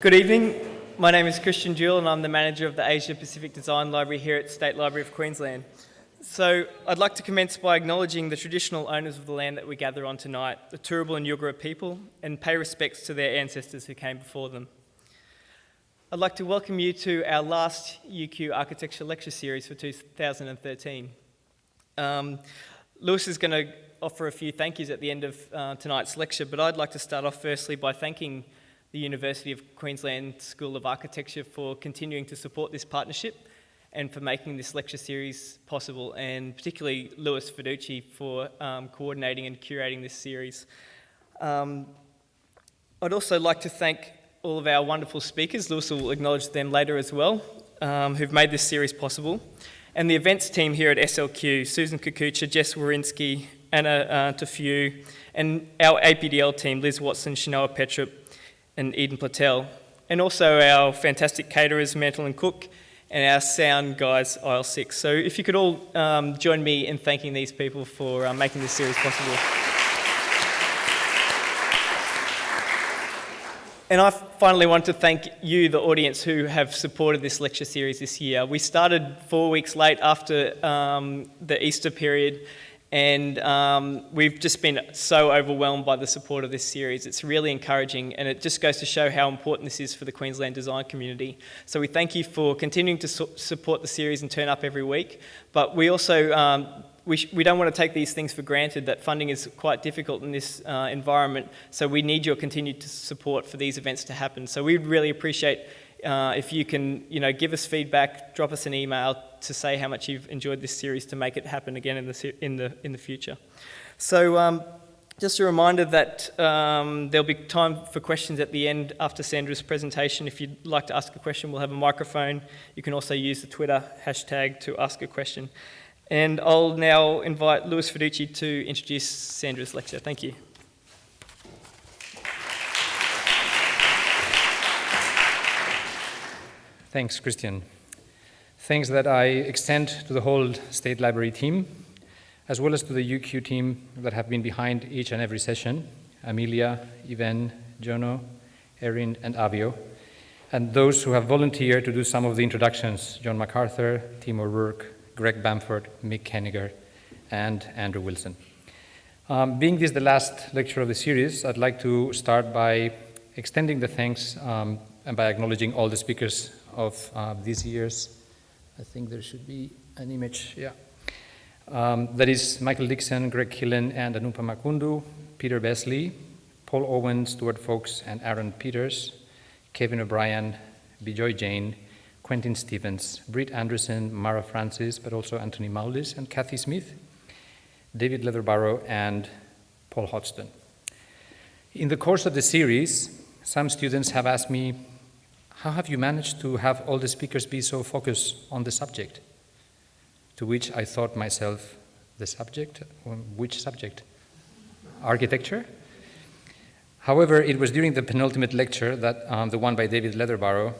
Good evening. My name is Christian Jewell and I'm the manager of the Asia Pacific Design Library here at State Library of Queensland. So I'd like to commence by acknowledging the traditional owners of the land that we gather on tonight, the Turrbal and Yugara people, and pay respects to their ancestors who came before them. I'd like to welcome you to our last UQ Architecture Lecture Series for 2013. Lewis is going to offer a few thank yous at the end of tonight's lecture, but I'd like to start off firstly by thanking the University of Queensland School of Architecture for continuing to support this partnership and for making this lecture series possible, and particularly Lewis Fiducci for coordinating and curating this series. I'd also like to thank all of our wonderful speakers. Lewis will acknowledge them later as well, who've made this series possible. And the events team here at SLQ, Susan Kukucha, Jess Warinsky, Anna Tafew, and our APDL team, Liz Watson, Shanoa Petrup, and Eden Platel, and also our fantastic caterers, Mantle and Cook, and our sound guys, Aisle 6. So if you could all join me in thanking these people for making this series possible. And I finally want to thank you, the audience, who have supported this lecture series this year. We started 4 weeks late after the Easter period, and we've just been so overwhelmed by the support of this series. It's really encouraging, and it just goes to show how important this is for the Queensland design community. So we thank you for continuing to support the series and turn up every week. But we also, we don't want to take these things for granted, that funding is quite difficult in this environment. So we need your continued support for these events to happen. So we'd really appreciate if you can, give us feedback, drop us an email to say how much you've enjoyed this series to make it happen again in the future. So just a reminder that there'll be time for questions at the end after Sandra's presentation. If you'd like to ask a question, we'll have a microphone. You can also use the Twitter hashtag to ask a question. And I'll now invite Lewis Fiducci to introduce Sandra's lecture. Thank you. Thanks, Christian. Thanks that I extend to the whole State Library team, as well as to the UQ team that have been behind each and every session, Amelia, Ivan, Jono, Erin, and Avio, and those who have volunteered to do some of the introductions, John MacArthur, Tim O'Rourke, Greg Bamford, Mick Henniger, and Andrew Wilson. Being this the last lecture of the series, I'd like to start by extending the thanks and by acknowledging all the speakers of this year's. I think there should be an image, yeah. That is Michael Dixon, Greg Killen, and Anupama Kundu, Peter Besley, Paul Owen, Stuart Fox, and Aaron Peters, Kevin O'Brien, Bijoy Jain, Quentin Stevens, Britt Anderson, Mara Francis, but also Anthony Maulis and Kathy Smith, David Leatherbarrow, and Paul Hodgson. In the course of the series, some students have asked me, how have you managed to have all the speakers be so focused on the subject? To which I thought myself, the subject? Which subject? Architecture? However, it was during the penultimate lecture, that the one by David Leatherbarrow,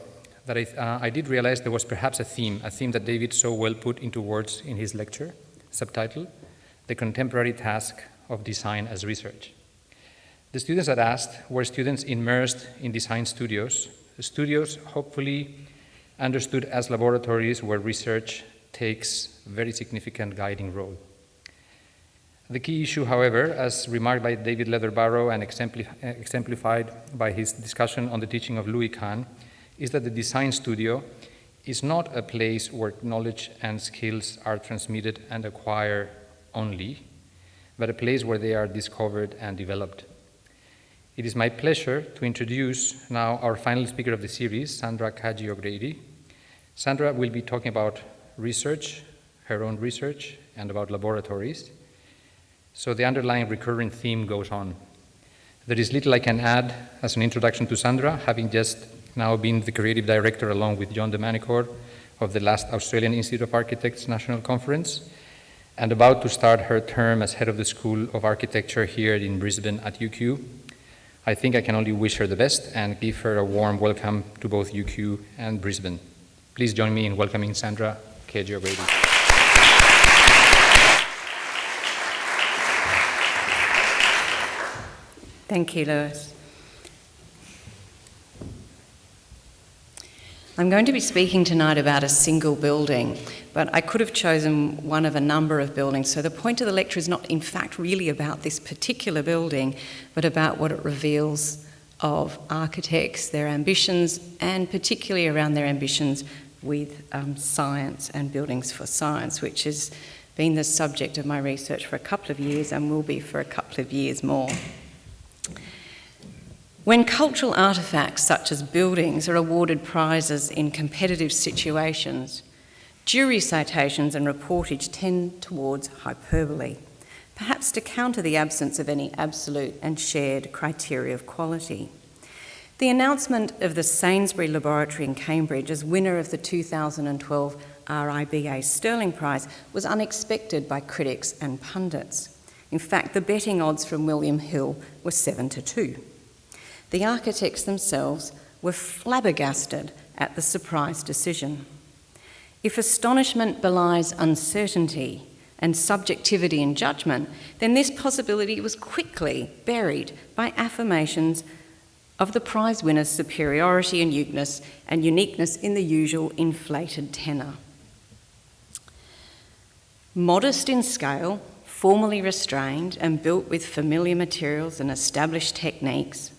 that I did realize there was perhaps a theme that David so well put into words in his lecture, subtitle, The Contemporary Task of Design as Research. The students that asked were students immersed in design studios hopefully understood as laboratories where research takes a very significant guiding role. The key issue, however, as remarked by David Leatherbarrow and exemplified by his discussion on the teaching of Louis Kahn, is that the design studio is not a place where knowledge and skills are transmitted and acquired only, but a place where they are discovered and developed. It is my pleasure to introduce now our final speaker of the series, Sandra Kaji O'Grady. Sandra will be talking about research, her own research, and about laboratories. So the underlying recurrent theme goes on. There is little I can add as an introduction to Sandra, having just now been the creative director along with John de Manicourt of the last Australian Institute of Architects National Conference, and about to start her term as head of the School of Architecture here in Brisbane at UQ. I think I can only wish her the best and give her a warm welcome to both UQ and Brisbane. Please join me in welcoming Sandra Kaji O'Grady. Thank you, Lewis. I'm going to be speaking tonight about a single building, but I could have chosen one of a number of buildings. So the point of the lecture is not in fact really about this particular building, but about what it reveals of architects, their ambitions, and particularly around their ambitions with science and buildings for science, which has been the subject of my research for a couple of years and will be for a couple of years more. When cultural artefacts such as buildings are awarded prizes in competitive situations, jury citations and reportage tend towards hyperbole, perhaps to counter the absence of any absolute and shared criteria of quality. The announcement of the Sainsbury Laboratory in Cambridge as winner of the 2012 RIBA Sterling Prize was unexpected by critics and pundits. In fact, the betting odds from William Hill were 7-2. The architects themselves were flabbergasted at the surprise decision. If astonishment belies uncertainty and subjectivity in judgment, then this possibility was quickly buried by affirmations of the prize winner's superiority and uniqueness in the usual inflated tenor. Modest in scale, formally restrained and built with familiar materials and established techniques,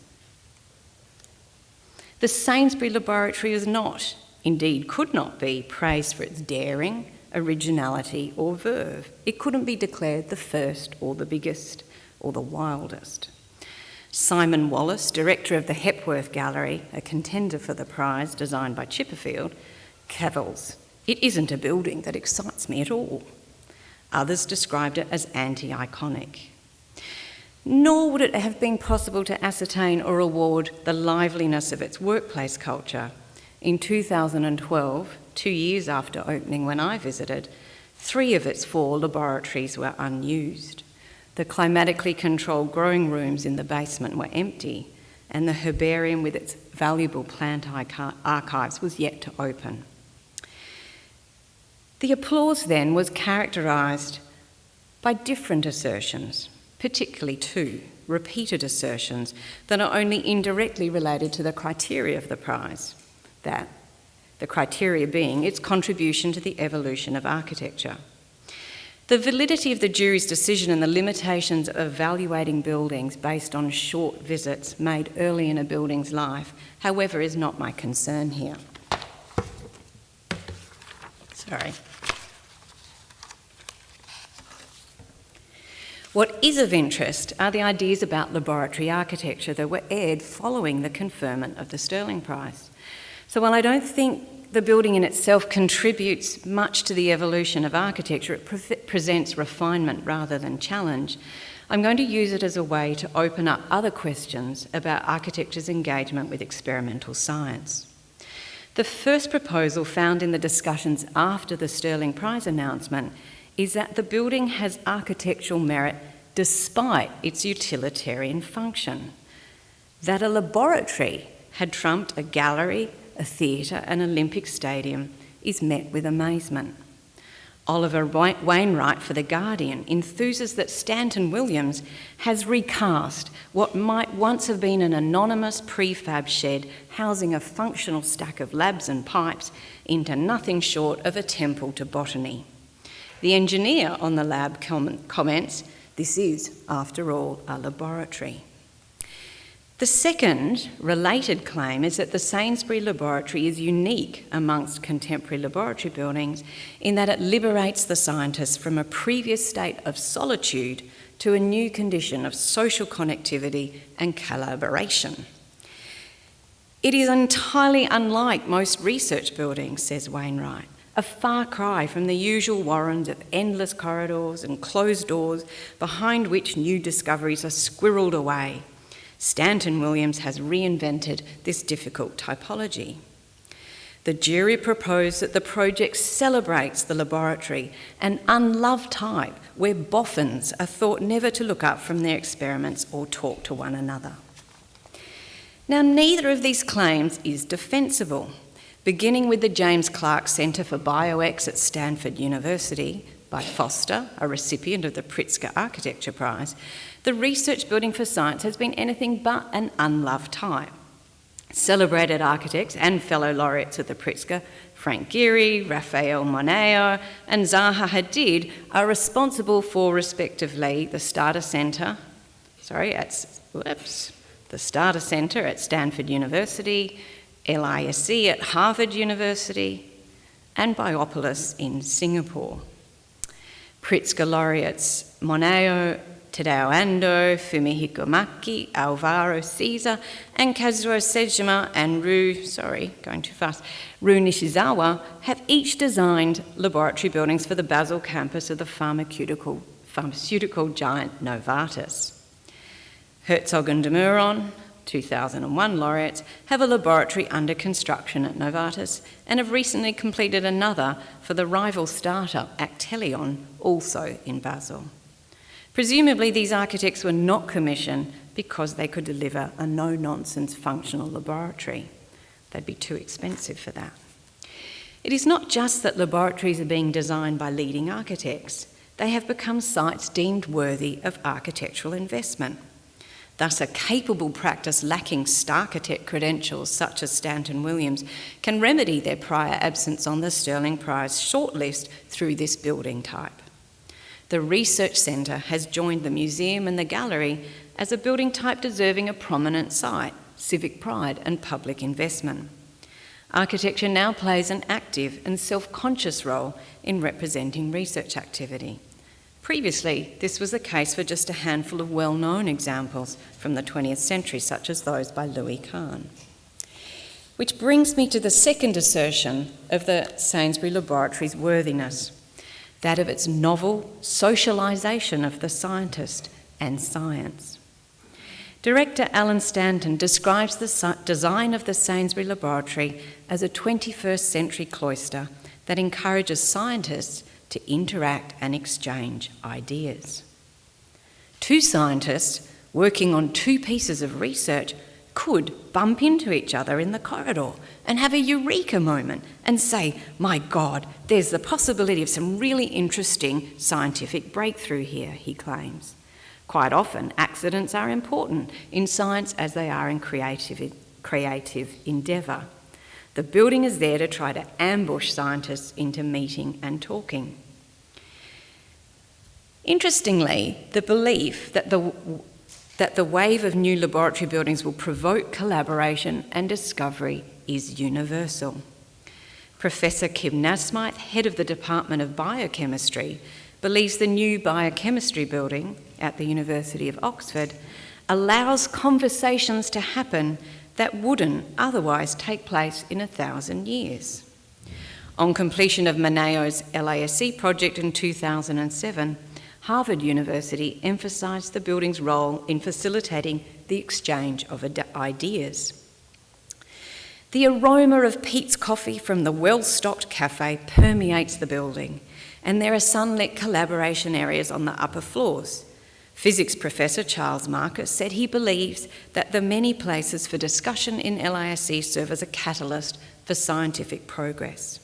the Sainsbury Laboratory is not, indeed could not be, praised for its daring, originality or verve. It couldn't be declared the first or the biggest or the wildest. Simon Wallace, director of the Hepworth Gallery, a contender for the prize designed by Chipperfield, cavils, "It isn't a building that excites me at all." Others described it as anti-iconic. Nor would it have been possible to ascertain or award the liveliness of its workplace culture. In 2012, 2 years after opening when I visited, 3 of its 4 laboratories were unused. The climatically controlled growing rooms in the basement were empty, and the herbarium with its valuable plant archives was yet to open. The applause then was characterised by different assertions, particularly 2 repeated assertions that are only indirectly related to the criteria of the prize, that the criteria being its contribution to the evolution of architecture. The validity of the jury's decision and the limitations of evaluating buildings based on short visits made early in a building's life, however, is not my concern here. Sorry. What is of interest are the ideas about laboratory architecture that were aired following the conferment of the Sterling Prize. So while I don't think the building in itself contributes much to the evolution of architecture, it presents refinement rather than challenge, I'm going to use it as a way to open up other questions about architecture's engagement with experimental science. The first proposal found in the discussions after the Sterling Prize announcement is that the building has architectural merit despite its utilitarian function. That a laboratory had trumped a gallery, a theatre, an Olympic stadium is met with amazement. Oliver Wainwright for The Guardian enthuses that Stanton Williams has recast what might once have been an anonymous prefab shed housing a functional stack of labs and pipes into nothing short of a temple to botany. The engineer on the lab comments, "This is, after all, a laboratory." The second related claim is that the Sainsbury Laboratory is unique amongst contemporary laboratory buildings in that it liberates the scientists from a previous state of solitude to a new condition of social connectivity and collaboration. It is entirely unlike most research buildings, says Wainwright, a far cry from the usual warrens of endless corridors and closed doors behind which new discoveries are squirreled away. Stanton Williams has reinvented this difficult typology. The jury proposed that the project celebrates the laboratory, an unloved type where boffins are thought never to look up from their experiments or talk to one another. Now, neither of these claims is defensible. Beginning with the James Clark Centre for Bioex at Stanford University by Foster, a recipient of the Pritzker Architecture Prize, the research building for science has been anything but an unloved type. Celebrated architects and fellow laureates of the Pritzker, Frank Gehry, Raphael Moneo, and Zaha Hadid, are responsible for, respectively, the Starter Center at Stanford University, LISC at Harvard University, and Biopolis in Singapore. Pritzker laureates Moneo, Tadao Ando, Fumihiko Maki, Alvaro Caesar, and Kazuo Sejima and Ru Nishizawa have each designed laboratory buildings for the Basel campus of the pharmaceutical giant Novartis. Herzog and de Meuron, 2001 laureates, have a laboratory under construction at Novartis and have recently completed another for the rival startup Actelion, also in Basel. Presumably, these architects were not commissioned because they could deliver a no-nonsense functional laboratory. They'd be too expensive for that. It is not just that laboratories are being designed by leading architects. They have become sites deemed worthy of architectural investment. Thus, a capable practice lacking Starchitect credentials, such as Stanton Williams, can remedy their prior absence on the Stirling Prize shortlist through this building type. The Research Centre has joined the museum and the gallery as a building type deserving a prominent site, civic pride and public investment. Architecture now plays an active and self-conscious role in representing research activity. Previously, this was the case for just a handful of well-known examples from the 20th century, such as those by Louis Kahn. Which brings me to the second assertion of the Sainsbury Laboratory's worthiness, that of its novel socialisation of the scientist and science. Director Alan Stanton describes the design of the Sainsbury Laboratory as a 21st century cloister that encourages scientists to interact and exchange ideas. Two scientists working on two pieces of research could bump into each other in the corridor and have a eureka moment and say, "My God, there's the possibility of some really interesting scientific breakthrough here," he claims. Quite often, accidents are important in science as they are in creative endeavour. The building is there to try to ambush scientists into meeting and talking. Interestingly, the belief that the wave of new laboratory buildings will provoke collaboration and discovery is universal. Professor Kim Nasmythe, head of the Department of Biochemistry, believes the new biochemistry building at the University of Oxford allows conversations to happen that wouldn't otherwise take place in 1,000 years. On completion of Moneo's LASC project in 2007, Harvard University emphasised the building's role in facilitating the exchange of ideas. The aroma of Pete's coffee from the well-stocked cafe permeates the building, and there are sunlit collaboration areas on the upper floors. Physics professor Charles Marcus said he believes that the many places for discussion in LISC serve as a catalyst for scientific progress.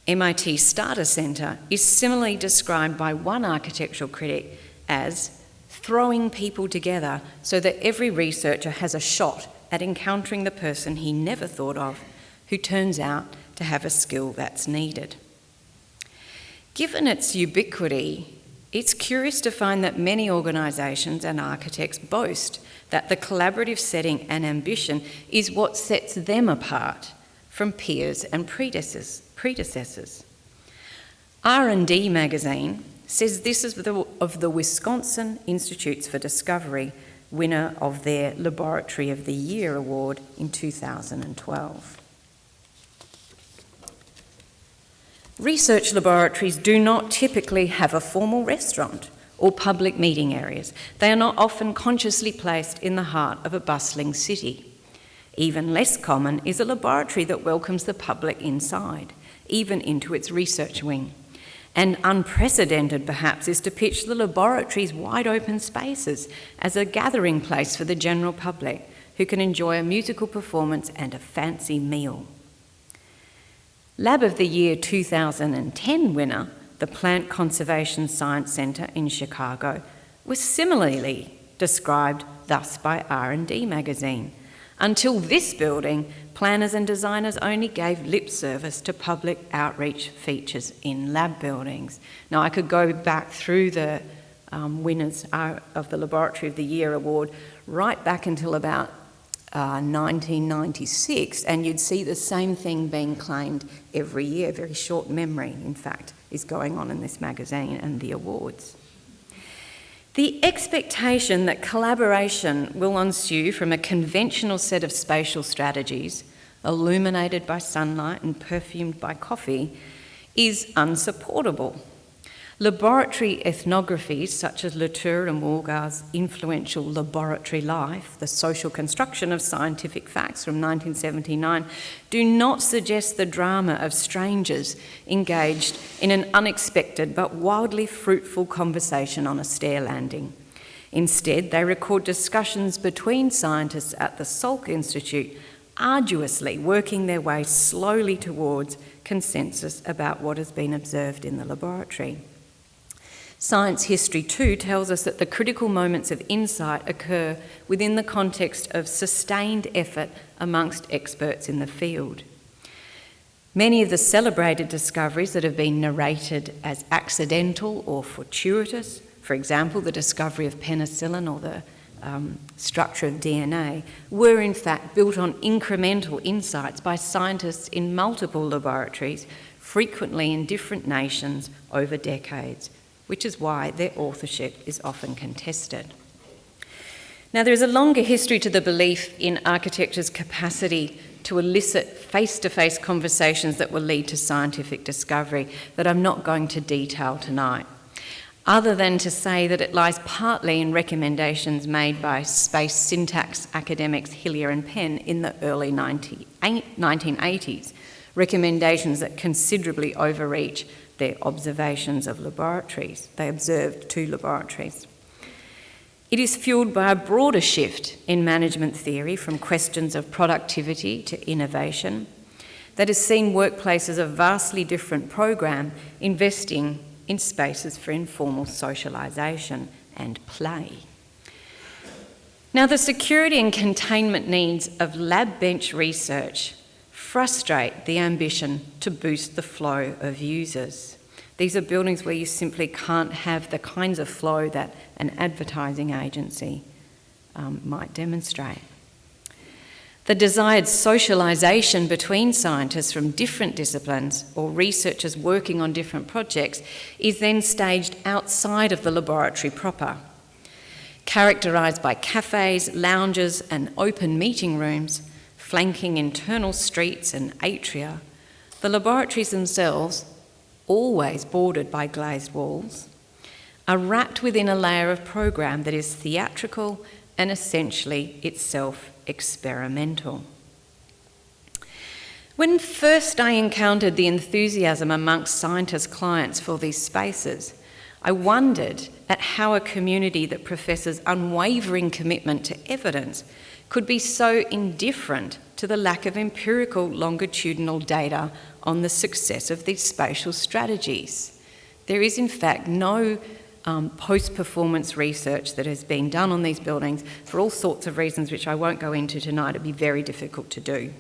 MIT Starter Center is similarly described by one architectural critic as throwing people together so that every researcher has a shot at encountering the person he never thought of, who turns out to have a skill that's needed. Given its ubiquity, it's curious to find that many organisations and architects boast that the collaborative setting and ambition is what sets them apart from peers and predecessors. R&D magazine says this is of the Wisconsin Institutes for Discovery, winner of their Laboratory of the Year award in 2012. Research laboratories do not typically have a formal restaurant or public meeting areas. They are not often consciously placed in the heart of a bustling city. Even less common is a laboratory that welcomes the public inside, even into its research wing. And unprecedented, perhaps, is to pitch the laboratory's wide open spaces as a gathering place for the general public who can enjoy a musical performance and a fancy meal. Lab of the Year 2010 winner, the Plant Conservation Science Centre in Chicago, was similarly described thus by R&D magazine. Until this building, planners and designers only gave lip service to public outreach features in lab buildings. Now, I could go back through the winners of the Laboratory of the Year award right back until about 1996, and you'd see the same thing being claimed every year. Very short memory, in fact, is going on in this magazine and the awards. The expectation that collaboration will ensue from a conventional set of spatial strategies, illuminated by sunlight and perfumed by coffee, is unsupportable. Laboratory ethnographies such as Latour and Woolgar's influential Laboratory Life, the social construction of scientific facts from 1979, do not suggest the drama of strangers engaged in an unexpected but wildly fruitful conversation on a stair landing. Instead, they record discussions between scientists at the Salk Institute, arduously working their way slowly towards consensus about what has been observed in the laboratory. Science history too tells us that the critical moments of insight occur within the context of sustained effort amongst experts in the field. Many of the celebrated discoveries that have been narrated as accidental or fortuitous, for example, the discovery of penicillin or the structure of DNA, were in fact built on incremental insights by scientists in multiple laboratories, frequently in different nations over decades, which is why their authorship is often contested. Now, there is a longer history to the belief in architecture's capacity to elicit face-to-face conversations that will lead to scientific discovery that I'm not going to detail tonight, other than to say that it lies partly in recommendations made by space syntax academics Hillier and Penn in the early 1980s, recommendations that considerably overreach their observations of laboratories. They observed 2 laboratories. It is fuelled by a broader shift in management theory from questions of productivity to innovation that has seen workplaces of vastly different program investing in spaces for informal socialisation and play. Now, the security and containment needs of lab bench research frustrate the ambition to boost the flow of users. These are buildings where you simply can't have the kinds of flow that an advertising agency might demonstrate. The desired socialisation between scientists from different disciplines or researchers working on different projects is then staged outside of the laboratory proper. Characterised by cafes, lounges and open meeting rooms, flanking internal streets and atria, the laboratories themselves, always bordered by glazed walls, are wrapped within a layer of program that is theatrical and essentially itself experimental. When first I encountered the enthusiasm amongst scientist clients for these spaces, I wondered at how a community that professes unwavering commitment to evidence could be so indifferent to the lack of empirical longitudinal data on the success of these spatial strategies. There is in fact no post-performance research that has been done on these buildings for all sorts of reasons which I won't go into tonight. It'd be very difficult to do.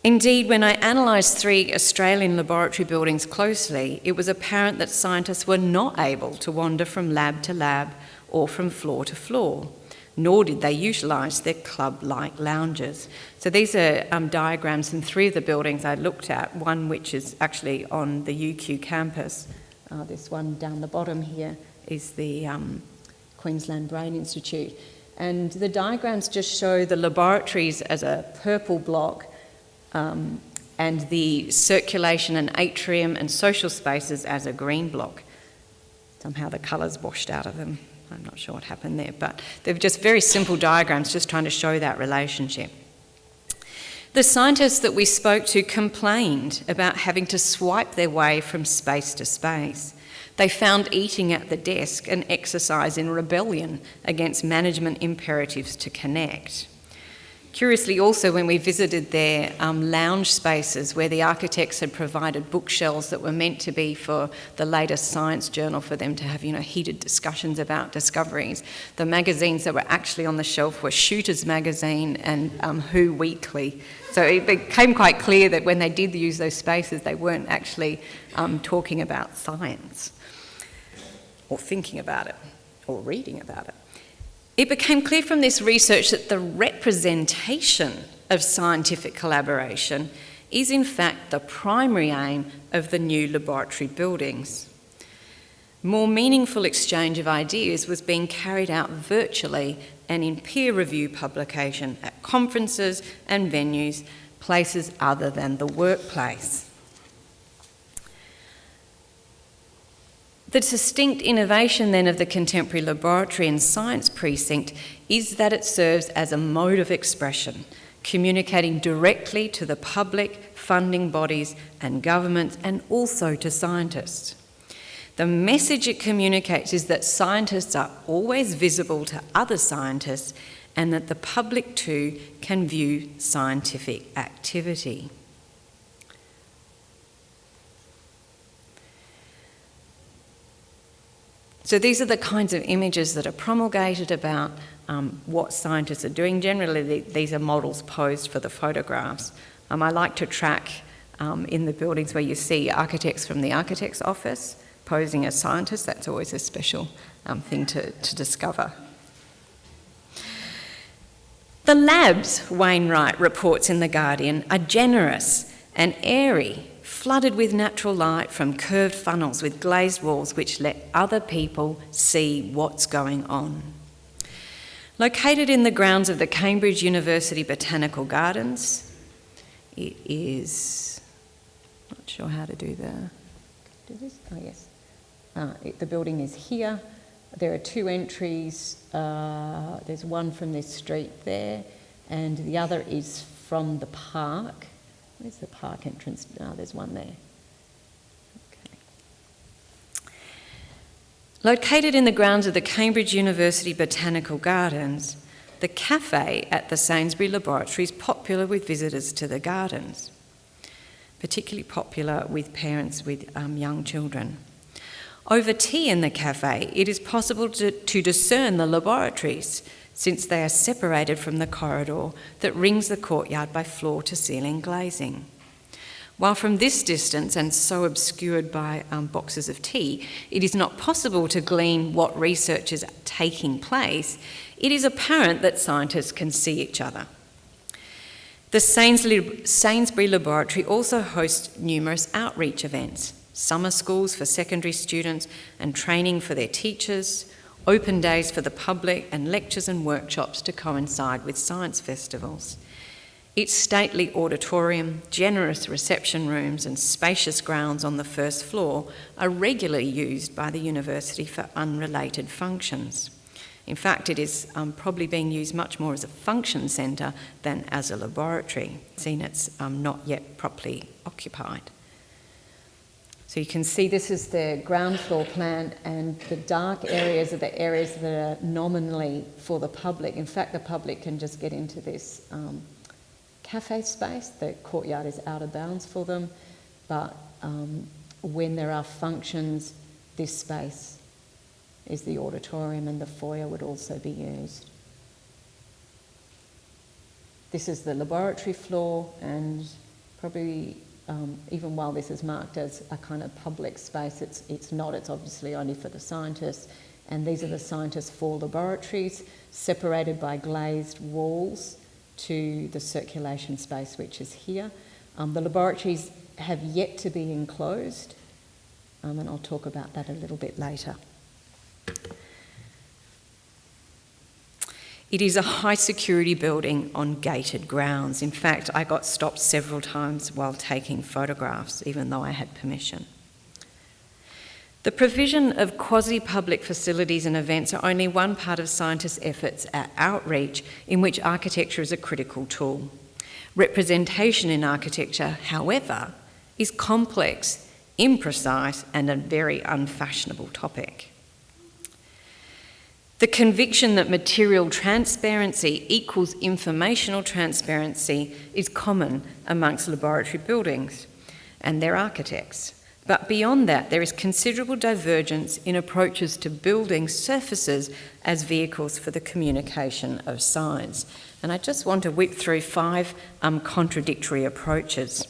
Indeed, when I analysed 3 Australian laboratory buildings closely, it was apparent that scientists were not able to wander from lab to lab or from floor to floor, nor did they utilise their club-like lounges. So these are diagrams from 3 of the buildings I looked at, one which is actually on the UQ campus. This one down the bottom here is the Queensland Brain Institute. And the diagrams just show the laboratories as a purple block and the circulation and atrium and social spaces as a green block. Somehow the colours washed out of them. I'm not sure what happened there, but they're just very simple diagrams just trying to show that relationship. The scientists that we spoke to complained about having to swipe their way from space to space. They found eating at the desk an exercise in rebellion against management imperatives to connect. Curiously also, when we visited their lounge spaces where the architects had provided bookshelves that were meant to be for the latest science journal for them to have, heated discussions about discoveries, the magazines that were actually on the shelf were Shooter's Magazine and Who Weekly. So it became quite clear that when they did use those spaces, they weren't actually talking about science or thinking about it or reading about it. It became clear from this research that the representation of scientific collaboration is in fact the primary aim of the new laboratory buildings. More meaningful exchange of ideas was being carried out virtually and in peer review publication at conferences and venues, places other than the workplace. The distinct innovation then of the contemporary laboratory and science precinct is that it serves as a mode of expression, communicating directly to the public, funding bodies and governments, and also to scientists. The message it communicates is that scientists are always visible to other scientists and that the public too can view scientific activity. So these are the kinds of images that are promulgated about what scientists are doing. Generally, these are models posed for the photographs. I like to track in the buildings where you see architects from the architect's office posing as scientists. That's always a special thing to discover. The labs, Wainwright reports in The Guardian, are generous and airy, flooded with natural light from curved funnels with glazed walls which let other people see what's going on. Located in the grounds of the Cambridge University Botanical Gardens, it is, not sure how to do this, oh yes, the building is here. There are two entries, there's one from this street there and the other is from the park. Where's the park entrance? There's one there. Okay. Located in the grounds of the Cambridge University Botanical Gardens, the cafe at the Sainsbury Laboratory is popular with visitors to the gardens, particularly popular with parents with young children. Over tea in the cafe, it is possible to discern the laboratories, since they are separated from the corridor that rings the courtyard by floor-to-ceiling glazing. While from this distance, and so obscured by boxes of tea, it is not possible to glean what research is taking place, it is apparent that scientists can see each other. The Sainsbury Laboratory also hosts numerous outreach events, summer schools for secondary students and training for their teachers, open days for the public and lectures and workshops to coincide with science festivals. Its stately auditorium, generous reception rooms and spacious grounds on the first floor are regularly used by the university for unrelated functions. In fact, it is probably being used much more as a function centre than as a laboratory, seeing it's not yet properly occupied. So you can see this is the ground floor plan, and the dark areas are the areas that are nominally for the public. In fact, the public can just get into this cafe space. The courtyard is out of bounds for them, but when there are functions, this space is the auditorium and the foyer would also be used. This is the laboratory floor, and probably even while this is marked as a kind of public space, it's not. It's obviously only for the scientists. And these are the scientists' four laboratories, separated by glazed walls to the circulation space, which is here. The laboratories have yet to be enclosed, and I'll talk about that a little bit later. It is a high security building on gated grounds. In fact, I got stopped several times while taking photographs, even though I had permission. The provision of quasi-public facilities and events are only one part of scientists' efforts at outreach in which architecture is a critical tool. Representation in architecture, however, is complex, imprecise, and a very unfashionable topic. The conviction that material transparency equals informational transparency is common amongst laboratory buildings and their architects. But beyond that, there is considerable divergence in approaches to building surfaces as vehicles for the communication of science. And I just want to whip through 5 contradictory approaches.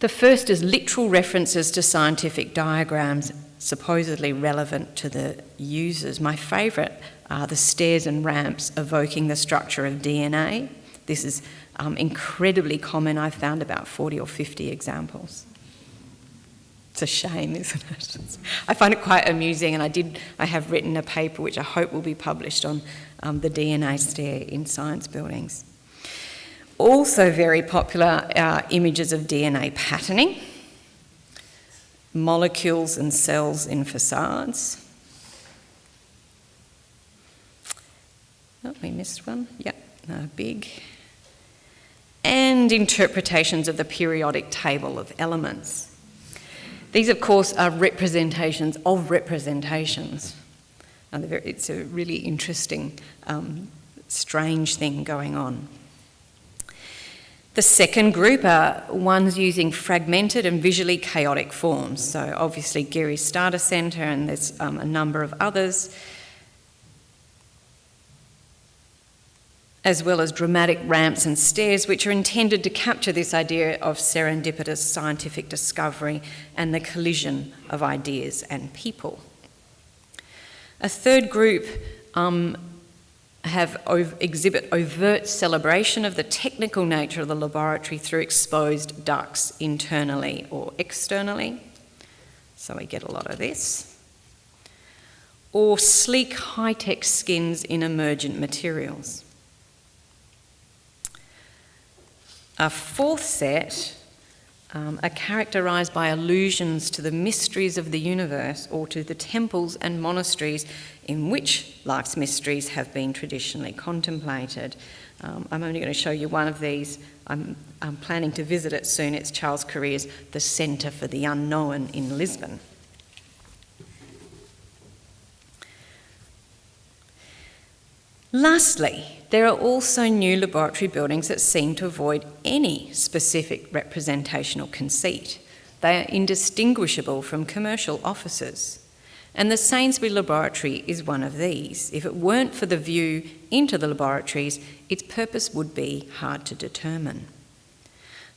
The first is literal references to scientific diagrams supposedly relevant to the users. My favourite are the stairs and ramps evoking the structure of DNA. This is incredibly common. I found about 40 or 50 examples. It's a shame, isn't it? I find it quite amusing, and I have written a paper which I hope will be published on the DNA stair in science buildings. Also very popular are images of DNA patterning, molecules and cells in facades. Oh, we missed one. Yep, big. And interpretations of the periodic table of elements. These, of course, are representations of representations. And it's a really interesting, strange thing going on. The second group are ones using fragmented and visually chaotic forms. So obviously Geary's Starter Centre, and there's a number of others, as well as dramatic ramps and stairs, which are intended to capture this idea of serendipitous scientific discovery and the collision of ideas and people. A third group exhibit overt celebration of the technical nature of the laboratory through exposed ducts internally or externally. So we get a lot of this. Or sleek high-tech skins in emergent materials. A fourth set are characterised by allusions to the mysteries of the universe or to the temples and monasteries in which life's mysteries have been traditionally contemplated. I'm only going to show you one of these. I'm planning to visit it soon. It's Charles Correa's The Centre for the Unknown in Lisbon. Lastly, there are also new laboratory buildings that seem to avoid any specific representational conceit. They are indistinguishable from commercial offices. And the Sainsbury Laboratory is one of these. If it weren't for the view into the laboratories, its purpose would be hard to determine.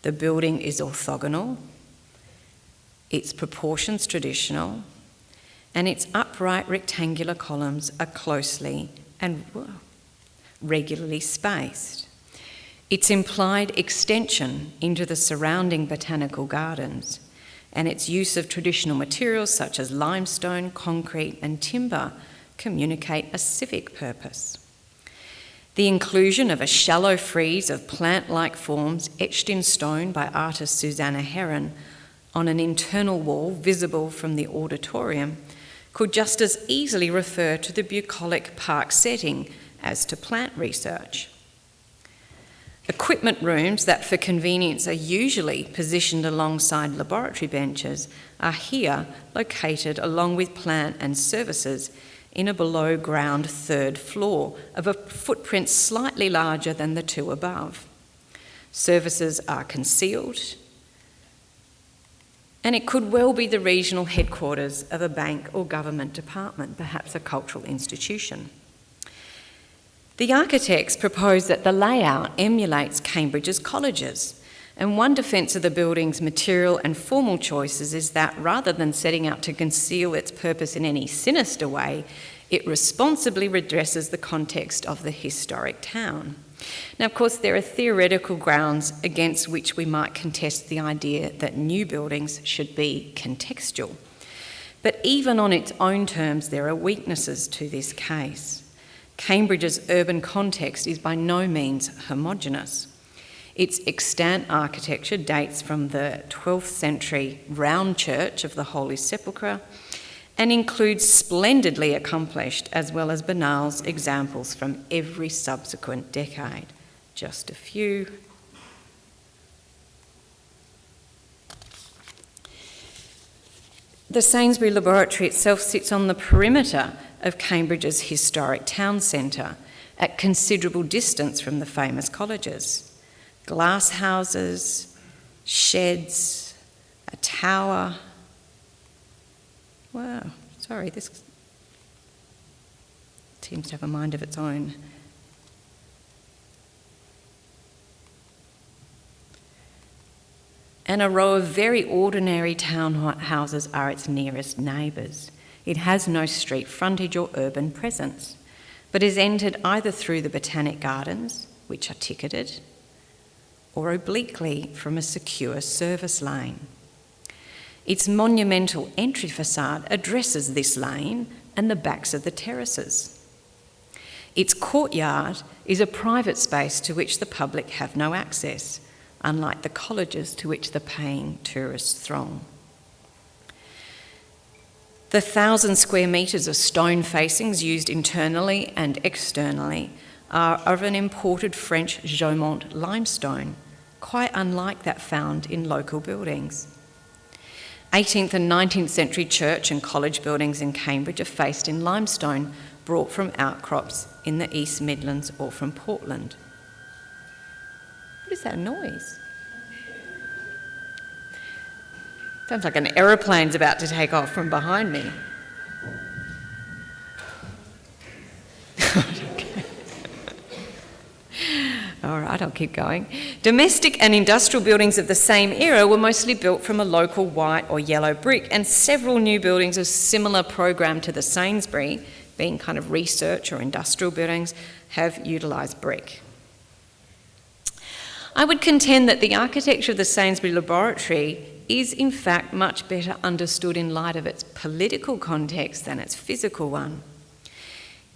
The building is orthogonal, its proportions traditional, and its upright rectangular columns are closely and regularly spaced. Its implied extension into the surrounding botanical gardens and its use of traditional materials such as limestone, concrete and timber communicate a civic purpose. The inclusion of a shallow frieze of plant-like forms etched in stone by artist Susanna Heron on an internal wall visible from the auditorium could just as easily refer to the bucolic park setting as to plant research. Equipment rooms that for convenience are usually positioned alongside laboratory benches are here located along with plant and services in a below ground third floor of a footprint slightly larger than the two above. Services are concealed, and it could well be the regional headquarters of a bank or government department, perhaps a cultural institution. The architects propose that the layout emulates Cambridge's colleges, and one defence of the building's material and formal choices is that rather than setting out to conceal its purpose in any sinister way, it responsibly redresses the context of the historic town. Now, of course, there are theoretical grounds against which we might contest the idea that new buildings should be contextual. But even on its own terms, there are weaknesses to this case. Cambridge's urban context is by no means homogeneous. Its extant architecture dates from the 12th century round church of the Holy Sepulchre and includes splendidly accomplished as well as banal examples from every subsequent decade. Just a few. The Sainsbury Laboratory itself sits on the perimeter of Cambridge's historic town centre, at considerable distance from the famous colleges. Glass houses, sheds, a tower. Wow, sorry, this seems to have a mind of its own. And a row of very ordinary townhouses are its nearest neighbours. It has no street frontage or urban presence, but is entered either through the Botanic Gardens, which are ticketed, or obliquely from a secure service lane. Its monumental entry facade addresses this lane and the backs of the terraces. Its courtyard is a private space to which the public have no access, unlike the colleges to which the paying tourists throng. The 1,000 square metres of stone facings used internally and externally are of an imported French Jaumont limestone, quite unlike that found in local buildings. 18th and 19th century church and college buildings in Cambridge are faced in limestone brought from outcrops in the East Midlands or from Portland. What is that noise? Sounds like an aeroplane's about to take off from behind me. All right, I'll keep going. Domestic and industrial buildings of the same era were mostly built from a local white or yellow brick, and several new buildings of similar program to the Sainsbury, being kind of research or industrial buildings, have utilised brick. I would contend that the architecture of the Sainsbury Laboratory is in fact much better understood in light of its political context than its physical one.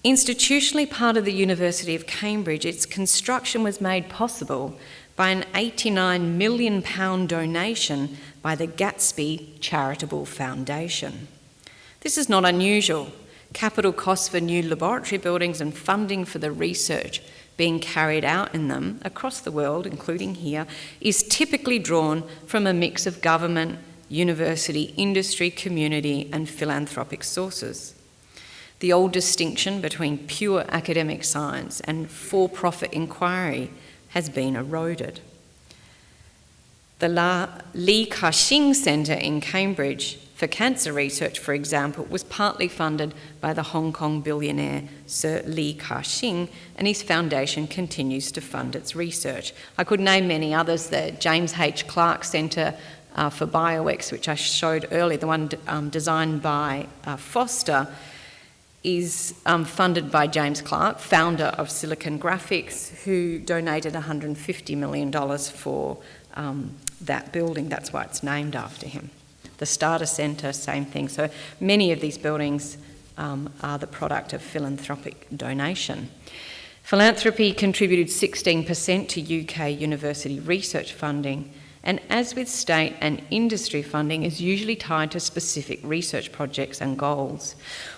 Institutionally part of the University of Cambridge, its construction was made possible by an £89 million donation by the Gatsby Charitable Foundation. This is not unusual. Capital costs for new laboratory buildings and funding for the research being carried out in them across the world, including here, is typically drawn from a mix of government, university, industry, community, and philanthropic sources. The old distinction between pure academic science and for-profit inquiry has been eroded. The Li Ka-shing Centre in Cambridge for cancer research, for example, was partly funded by the Hong Kong billionaire Sir Li Ka-shing, and his foundation continues to fund its research. I could name many others. The James H. Clark Centre for Bioex, which I showed earlier, the one designed by Foster, is funded by James Clark, founder of Silicon Graphics, who donated $150 million for that building. That's why it's named after him. The Starter Centre, same thing. So many of these buildings are the product of philanthropic donation. Philanthropy contributed 16% to UK university research funding, and as with state and industry funding, is usually tied to specific research projects and goals.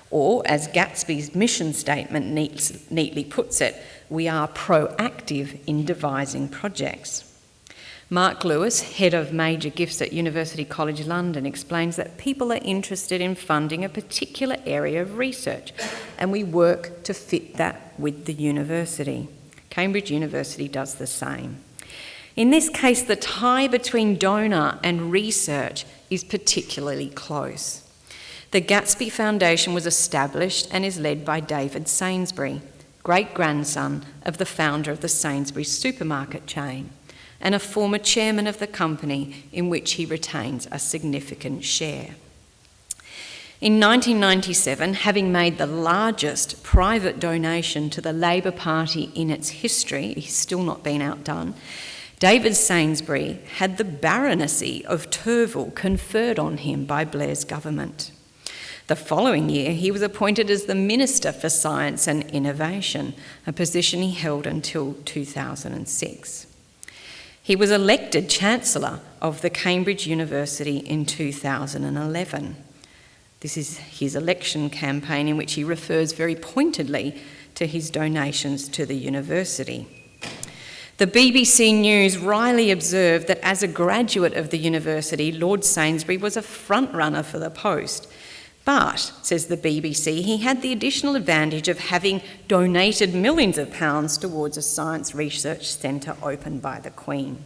Or, as Gatsby's mission statement neatly puts it, we are proactive in devising projects. Mark Lewis, head of major gifts at University College London, explains that people are interested in funding a particular area of research, and we work to fit that with the university. Cambridge University does the same. In this case, the tie between donor and research is particularly close. The Gatsby Foundation was established and is led by David Sainsbury, great-grandson of the founder of the Sainsbury's supermarket chain, and a former chairman of the company in which he retains a significant share. In 1997, having made the largest private donation to the Labor Party in its history, he's still not been outdone, David Sainsbury had the baronetcy of Turville conferred on him by Blair's government. The following year, he was appointed as the Minister for Science and Innovation, a position he held until 2006. He was elected Chancellor of the Cambridge University in 2011. This is his election campaign in which he refers very pointedly to his donations to the university. The BBC News wryly observed that as a graduate of the university, Lord Sainsbury was a front-runner for the post, But, says the BBC, he had the additional advantage of having donated millions of pounds towards a science research centre opened by the Queen.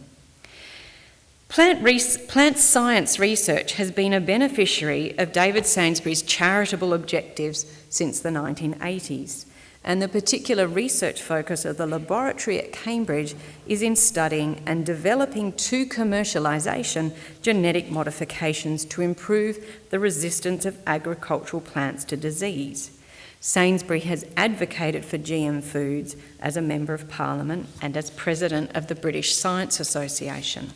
Plant science research has been a beneficiary of David Sainsbury's charitable objectives since the 1980s, and the particular research focus of the laboratory at Cambridge is in studying and developing to commercialisation genetic modifications to improve the resistance of agricultural plants to disease. Sainsbury has advocated for GM foods as a Member of Parliament and as President of the British Science Association.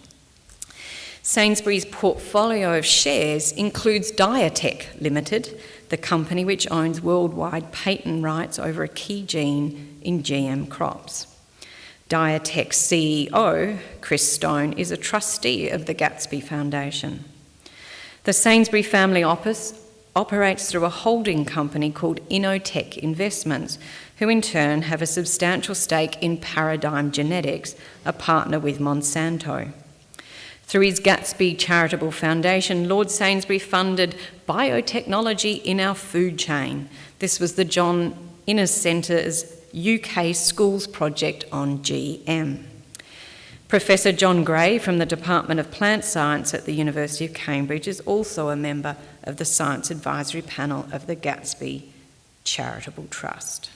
Sainsbury's portfolio of shares includes Diatech Limited, the company which owns worldwide patent rights over a key gene in GM crops. Diatech's CEO, Chris Stone, is a trustee of the Gatsby Foundation. The Sainsbury family office operates through a holding company called Innotech Investments, who in turn have a substantial stake in Paradigm Genetics, a partner with Monsanto. Through his Gatsby Charitable Foundation, Lord Sainsbury funded biotechnology in our food chain. This was the John Innes Centre's UK Schools project on GM. Professor John Gray from the Department of Plant Science at the University of Cambridge is also a member of the Science Advisory Panel of the Gatsby Charitable Trust.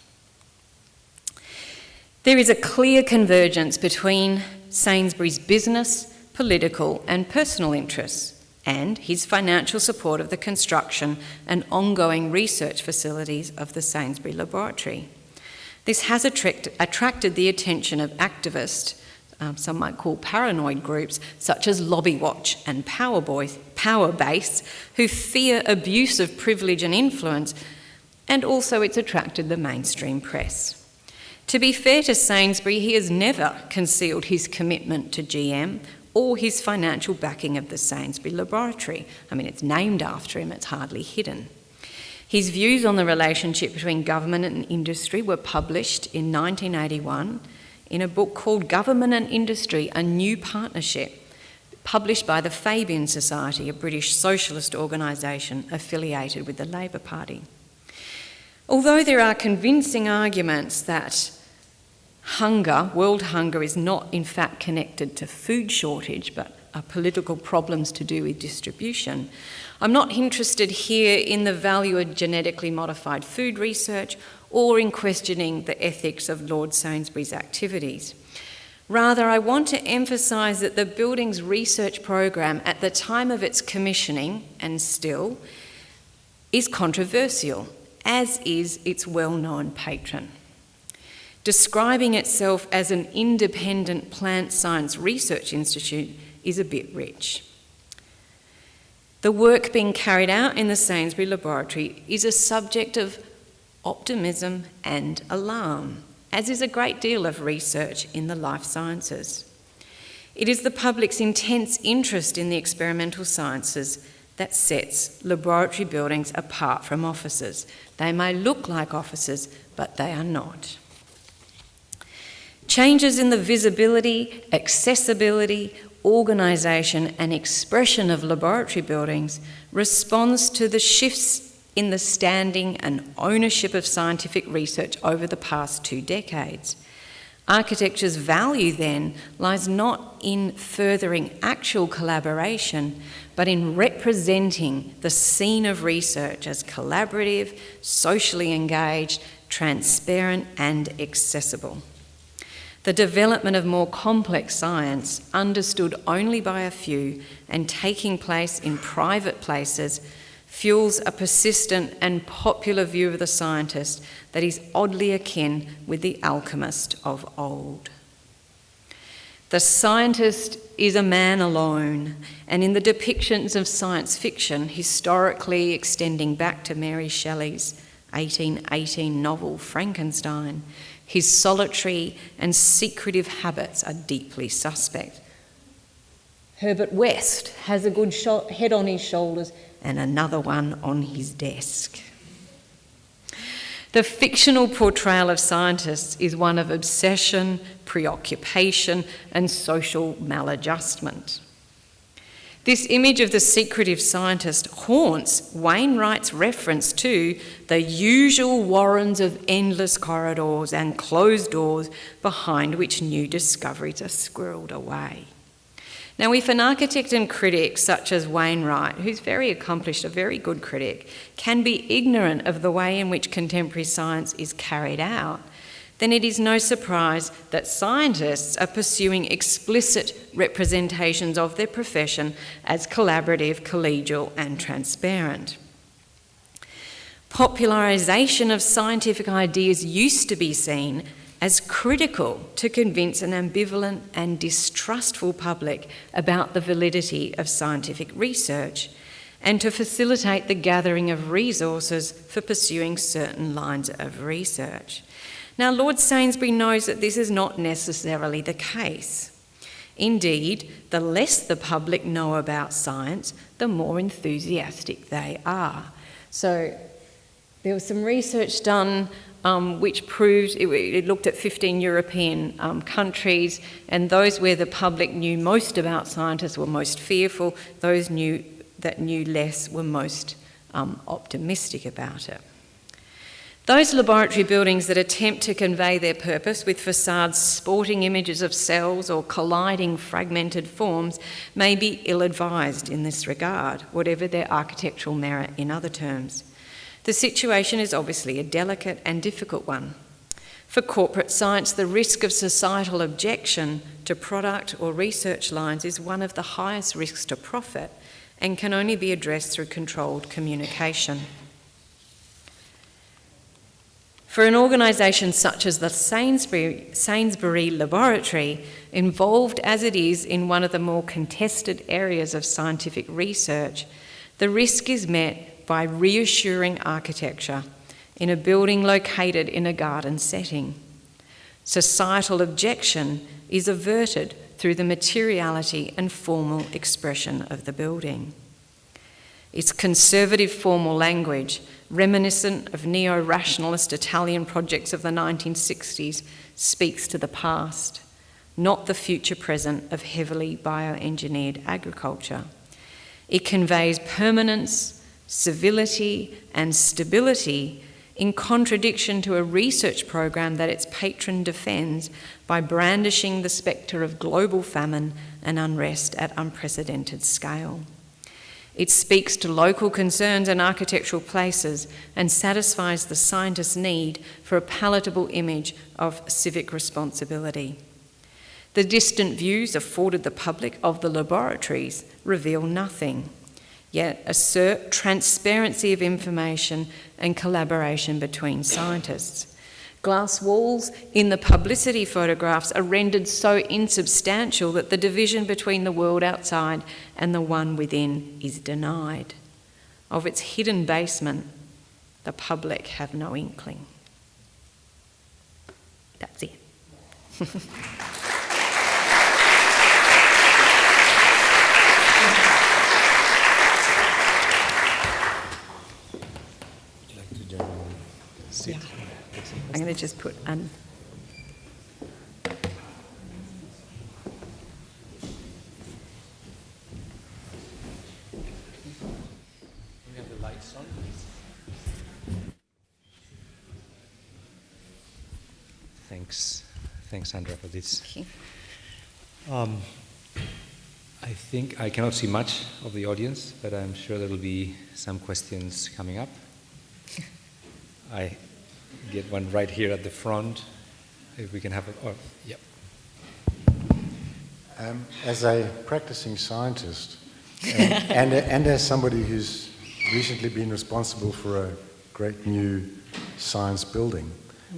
There is a clear convergence between Sainsbury's business, political and personal interests, and his financial support of the construction and ongoing research facilities of the Sainsbury Laboratory. This has attracted the attention of activists, some might call paranoid groups, such as Lobby Watch and Powerbase, who fear abuse of privilege and influence, and also it's attracted the mainstream press. To be fair to Sainsbury, he has never concealed his commitment to GM or his financial backing of the Sainsbury Laboratory. I mean, it's named after him, it's hardly hidden. His views on the relationship between government and industry were published in 1981 in a book called Government and Industry, A New Partnership, published by the Fabian Society, a British socialist organisation affiliated with the Labour Party. Although there are convincing arguments that world hunger is not in fact connected to food shortage, but are political problems to do with distribution, I'm not interested here in the value of genetically modified food research or in questioning the ethics of Lord Sainsbury's activities. Rather, I want to emphasise that the building's research program at the time of its commissioning, and still, is controversial, as is its well-known patron. Describing itself as an independent plant science research institute is a bit rich. The work being carried out in the Sainsbury Laboratory is a subject of optimism and alarm, as is a great deal of research in the life sciences. It is the public's intense interest in the experimental sciences that sets laboratory buildings apart from offices. They may look like offices, but they are not. Changes in the visibility, accessibility, organisation and expression of laboratory buildings responds to the shifts in the standing and ownership of scientific research over the past 2 decades. Architecture's value then lies not in furthering actual collaboration, but in representing the scene of research as collaborative, socially engaged, transparent and accessible. The development of more complex science, understood only by a few and taking place in private places, fuels a persistent and popular view of the scientist that is oddly akin with the alchemist of old. The scientist is a man alone, and in the depictions of science fiction, historically extending back to Mary Shelley's 1818 novel Frankenstein, his solitary and secretive habits are deeply suspect. Herbert West has a good head on his shoulders and another one on his desk. The fictional portrayal of scientists is one of obsession, preoccupation, and social maladjustment. This image of the secretive scientist haunts Wainwright's reference to the usual warrens of endless corridors and closed doors behind which new discoveries are squirreled away. Now, if an architect and critic such as Wainwright, who's very accomplished, a very good critic, can be ignorant of the way in which contemporary science is carried out, then it is no surprise that scientists are pursuing explicit representations of their profession as collaborative, collegial and transparent. Popularisation of scientific ideas used to be seen as critical to convince an ambivalent and distrustful public about the validity of scientific research and to facilitate the gathering of resources for pursuing certain lines of research. Now, Lord Sainsbury knows that this is not necessarily the case. Indeed, the less the public know about science, the more enthusiastic they are. So there was some research done which proved, it looked at 15 European countries, and those where the public knew most about scientists were most fearful, those that knew less were most optimistic about it. Those laboratory buildings that attempt to convey their purpose with facades sporting images of cells or colliding fragmented forms may be ill-advised in this regard, whatever their architectural merit in other terms. The situation is obviously a delicate and difficult one. For corporate science, the risk of societal objection to product or research lines is one of the highest risks to profit and can only be addressed through controlled communication. For an organisation such as the Sainsbury Laboratory, involved as it is in one of the more contested areas of scientific research, the risk is met by reassuring architecture in a building located in a garden setting. Societal objection is averted through the materiality and formal expression of the building. Its conservative formal language, reminiscent of neo-rationalist Italian projects of the 1960s, speaks to the past, not the future present of heavily bioengineered agriculture. It conveys permanence, civility and stability in contradiction to a research program that its patron defends by brandishing the spectre of global famine and unrest at unprecedented scale. It speaks to local concerns and architectural places and satisfies the scientist's need for a palatable image of civic responsibility. The distant views afforded the public of the laboratories reveal nothing, yet assert transparency of information and collaboration between scientists. Glass walls in the publicity photographs are rendered so insubstantial that the division between the world outside and the one within is denied. Of its hidden basement, the public have no inkling. That's it. Sit. Yeah. I'm going to just put We have the lights on. Thanks, Sandra, for this. Okay. I think I cannot see much of the audience, but I'm sure there will be some questions coming up. I get one right here at the front. If we can have it. Oh, yep. As a practicing scientist and as somebody who's recently been responsible for a great new science building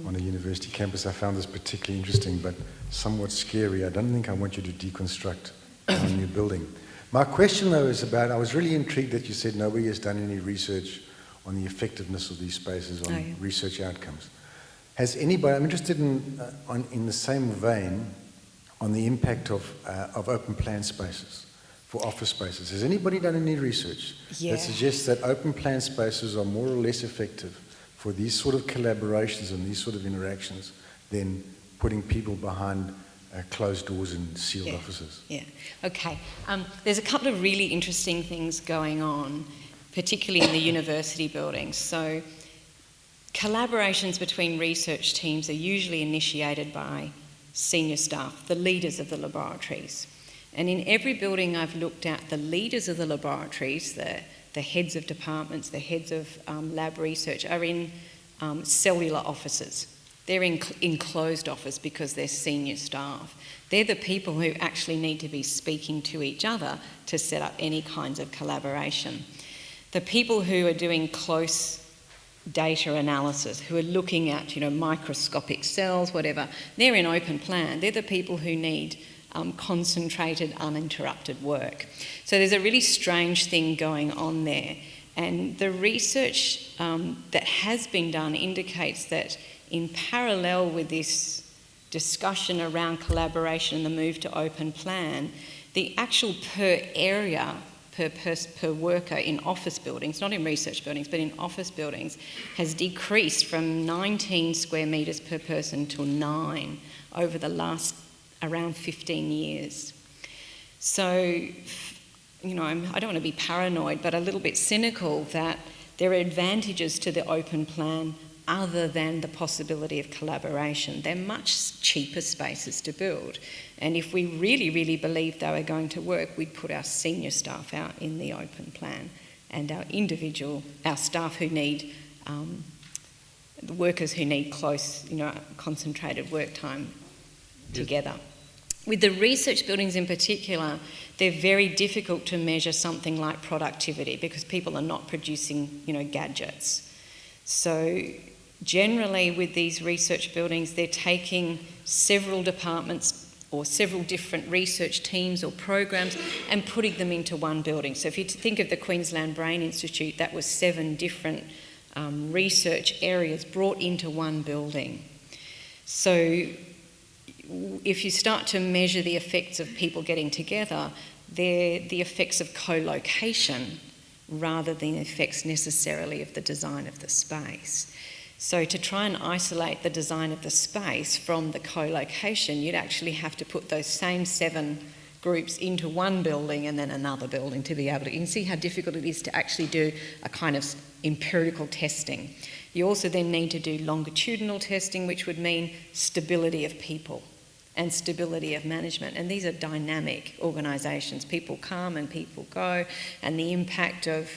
on a university campus, I found this particularly interesting but somewhat scary. I don't think I want you to deconstruct a new building. My question, though, is about, I was really intrigued that you said nobody has done any research on the effectiveness of these spaces, on research outcomes. Has anybody, I'm interested in the same vein, on the impact of open plan spaces for office spaces. Has anybody done any research that suggests that open plan spaces are more or less effective for these sort of collaborations and these sort of interactions than putting people behind closed doors and sealed offices. Yeah, okay. There's a couple of really interesting things going on, particularly in the university buildings. So collaborations between research teams are usually initiated by senior staff, the leaders of the laboratories. And in every building I've looked at, the leaders of the laboratories, the heads of departments, the heads of lab research are in cellular offices. They're in enclosed office because they're senior staff. They're the people who actually need to be speaking to each other to set up any kinds of collaboration. The people who are doing close data analysis, who are looking at, microscopic cells, whatever, they're in open plan. They're the people who need concentrated, uninterrupted work. So there's a really strange thing going on there. And the research that has been done indicates that in parallel with this discussion around collaboration and the move to open plan, the actual per area, per worker in office buildings, not in research buildings, but in office buildings, has decreased from 19 square metres per person to 9 over the last around 15 years. So, I don't want to be paranoid, but a little bit cynical that there are advantages to the open plan other than the possibility of collaboration. They're much cheaper spaces to build. And if we really, really believed they were going to work, we'd put our senior staff out in the open plan and our staff who need, the workers who need close, concentrated work time together. With the research buildings in particular, they're very difficult to measure something like productivity because people are not producing, gadgets. So generally with these research buildings, they're taking several departments or several different research teams or programs and putting them into one building. So if you think of the Queensland Brain Institute, that was 7 different research areas brought into one building. So if you start to measure the effects of people getting together, they're the effects of co-location rather than the effects necessarily of the design of the space. So to try and isolate the design of the space from the co-location, you'd actually have to put those same 7 groups into one building and then another building to be able to... You can see how difficult it is to actually do a kind of empirical testing. You also then need to do longitudinal testing, which would mean stability of people and stability of management. And these are dynamic organisations. People come and people go, and the impact of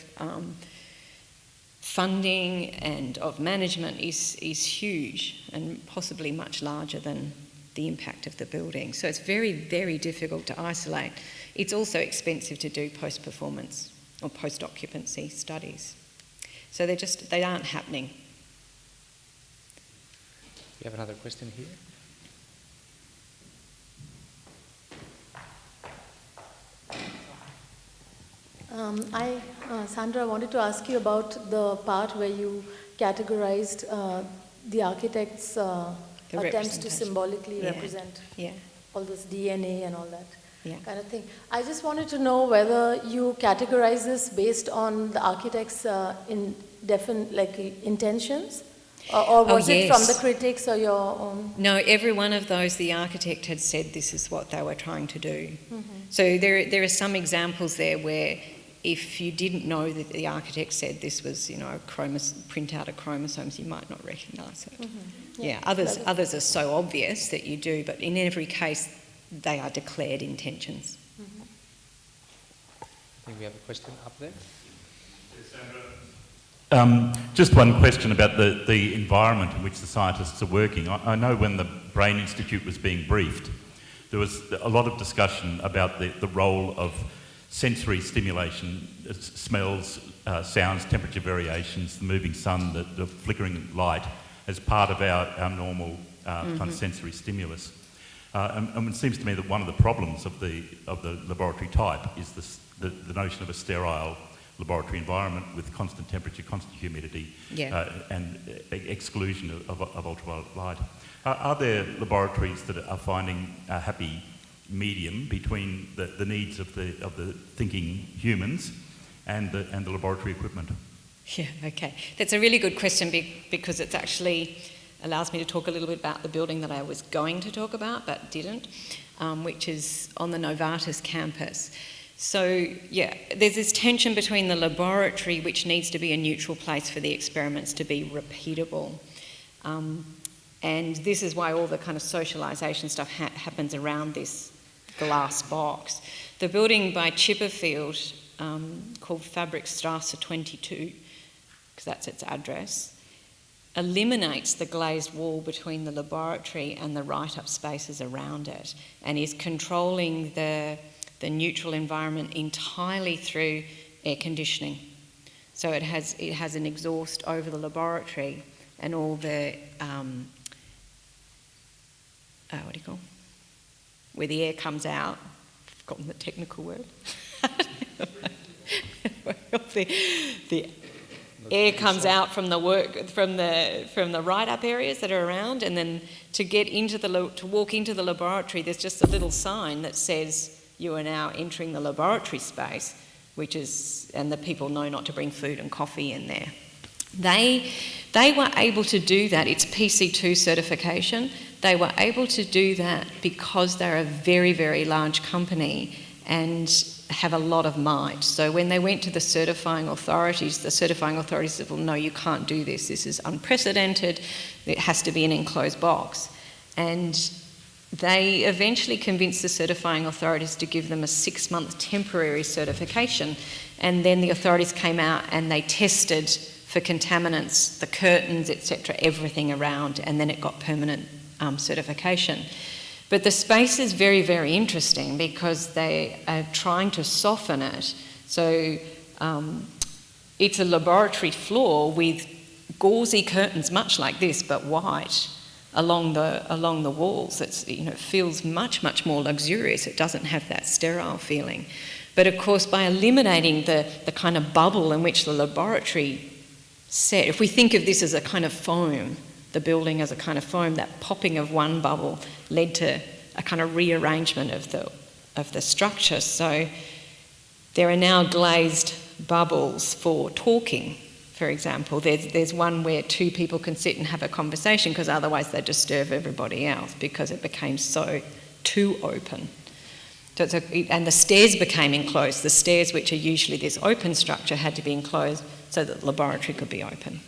funding and of management is huge and possibly much larger than the impact of the building. So it's very, very difficult to isolate. It's also expensive to do post-performance or post-occupancy studies. So they aren't happening. We have another question here. Sandra, I wanted to ask you about the part where you categorized the architects' attempts to symbolically represent all this DNA and all that kind of thing. I just wanted to know whether you categorize this based on the architects' intentions, or was it from the critics or your own? No, every one of those, the architect had said this is what they were trying to do. Mm-hmm. So there are some examples there where if you didn't know that the architect said this was, print out of chromosomes, you might not recognise it. Mm-hmm. Others are so obvious that you do, but in every case, they are declared intentions. Mm-hmm. I think we have a question up there. Just one question about the environment in which the scientists are working. I know when the Brain Institute was being briefed, there was a lot of discussion about the role of sensory stimulation, smells, sounds, temperature variations, the moving sun, the flickering light, as part of our normal kind of sensory stimulus. And it seems to me that one of the problems of the laboratory type is the notion of a sterile laboratory environment with constant temperature, constant humidity, and exclusion of ultraviolet light. Are there laboratories that are finding a happy medium between the needs of the thinking humans and the laboratory equipment? Yeah, okay. That's a really good question because it's actually allows me to talk a little bit about the building that I was going to talk about but didn't, which is on the Novartis campus. So, yeah, there's this tension between the laboratory, which needs to be a neutral place for the experiments to be repeatable. And this is why all the kind of socialisation stuff happens around this glass box. The building by Chipperfield, called Fabrikstrasse 22, because that's its address, eliminates the glazed wall between the laboratory and the write-up spaces around it, and is controlling the neutral environment entirely through air conditioning. So it has an exhaust over the laboratory, and all the where the air comes out. I've forgotten the technical word. the air comes out from the write-up areas that are around, and then to walk into the laboratory, there's just a little sign that says you are now entering the laboratory space, and the people know not to bring food and coffee in there. They were able to do that. It's PC2 certification. They were able to do that because they're a very, very large company and have a lot of might. So when they went to the certifying authorities said, well, no, you can't do this. This is unprecedented. It has to be an enclosed box. And they eventually convinced the certifying authorities to give them a 6-month temporary certification. And then the authorities came out and they tested for contaminants, the curtains, etc., everything around, and then it got permanent certification. But the space is very, very interesting because they are trying to soften it. So it's a laboratory floor with gauzy curtains, much like this, but white, along the walls. It feels much, much more luxurious. It doesn't have that sterile feeling. But of course, by eliminating the kind of bubble in which the laboratory set, if we think of this as a kind of foam, the building as a kind of foam, that popping of one bubble led to a kind of rearrangement of the structure. So there are now glazed bubbles for talking, for example. There's one where 2 people can sit and have a conversation because otherwise they disturb everybody else because it became so too open. So and the stairs became enclosed. The stairs, which are usually this open structure, had to be enclosed so that the laboratory could be open.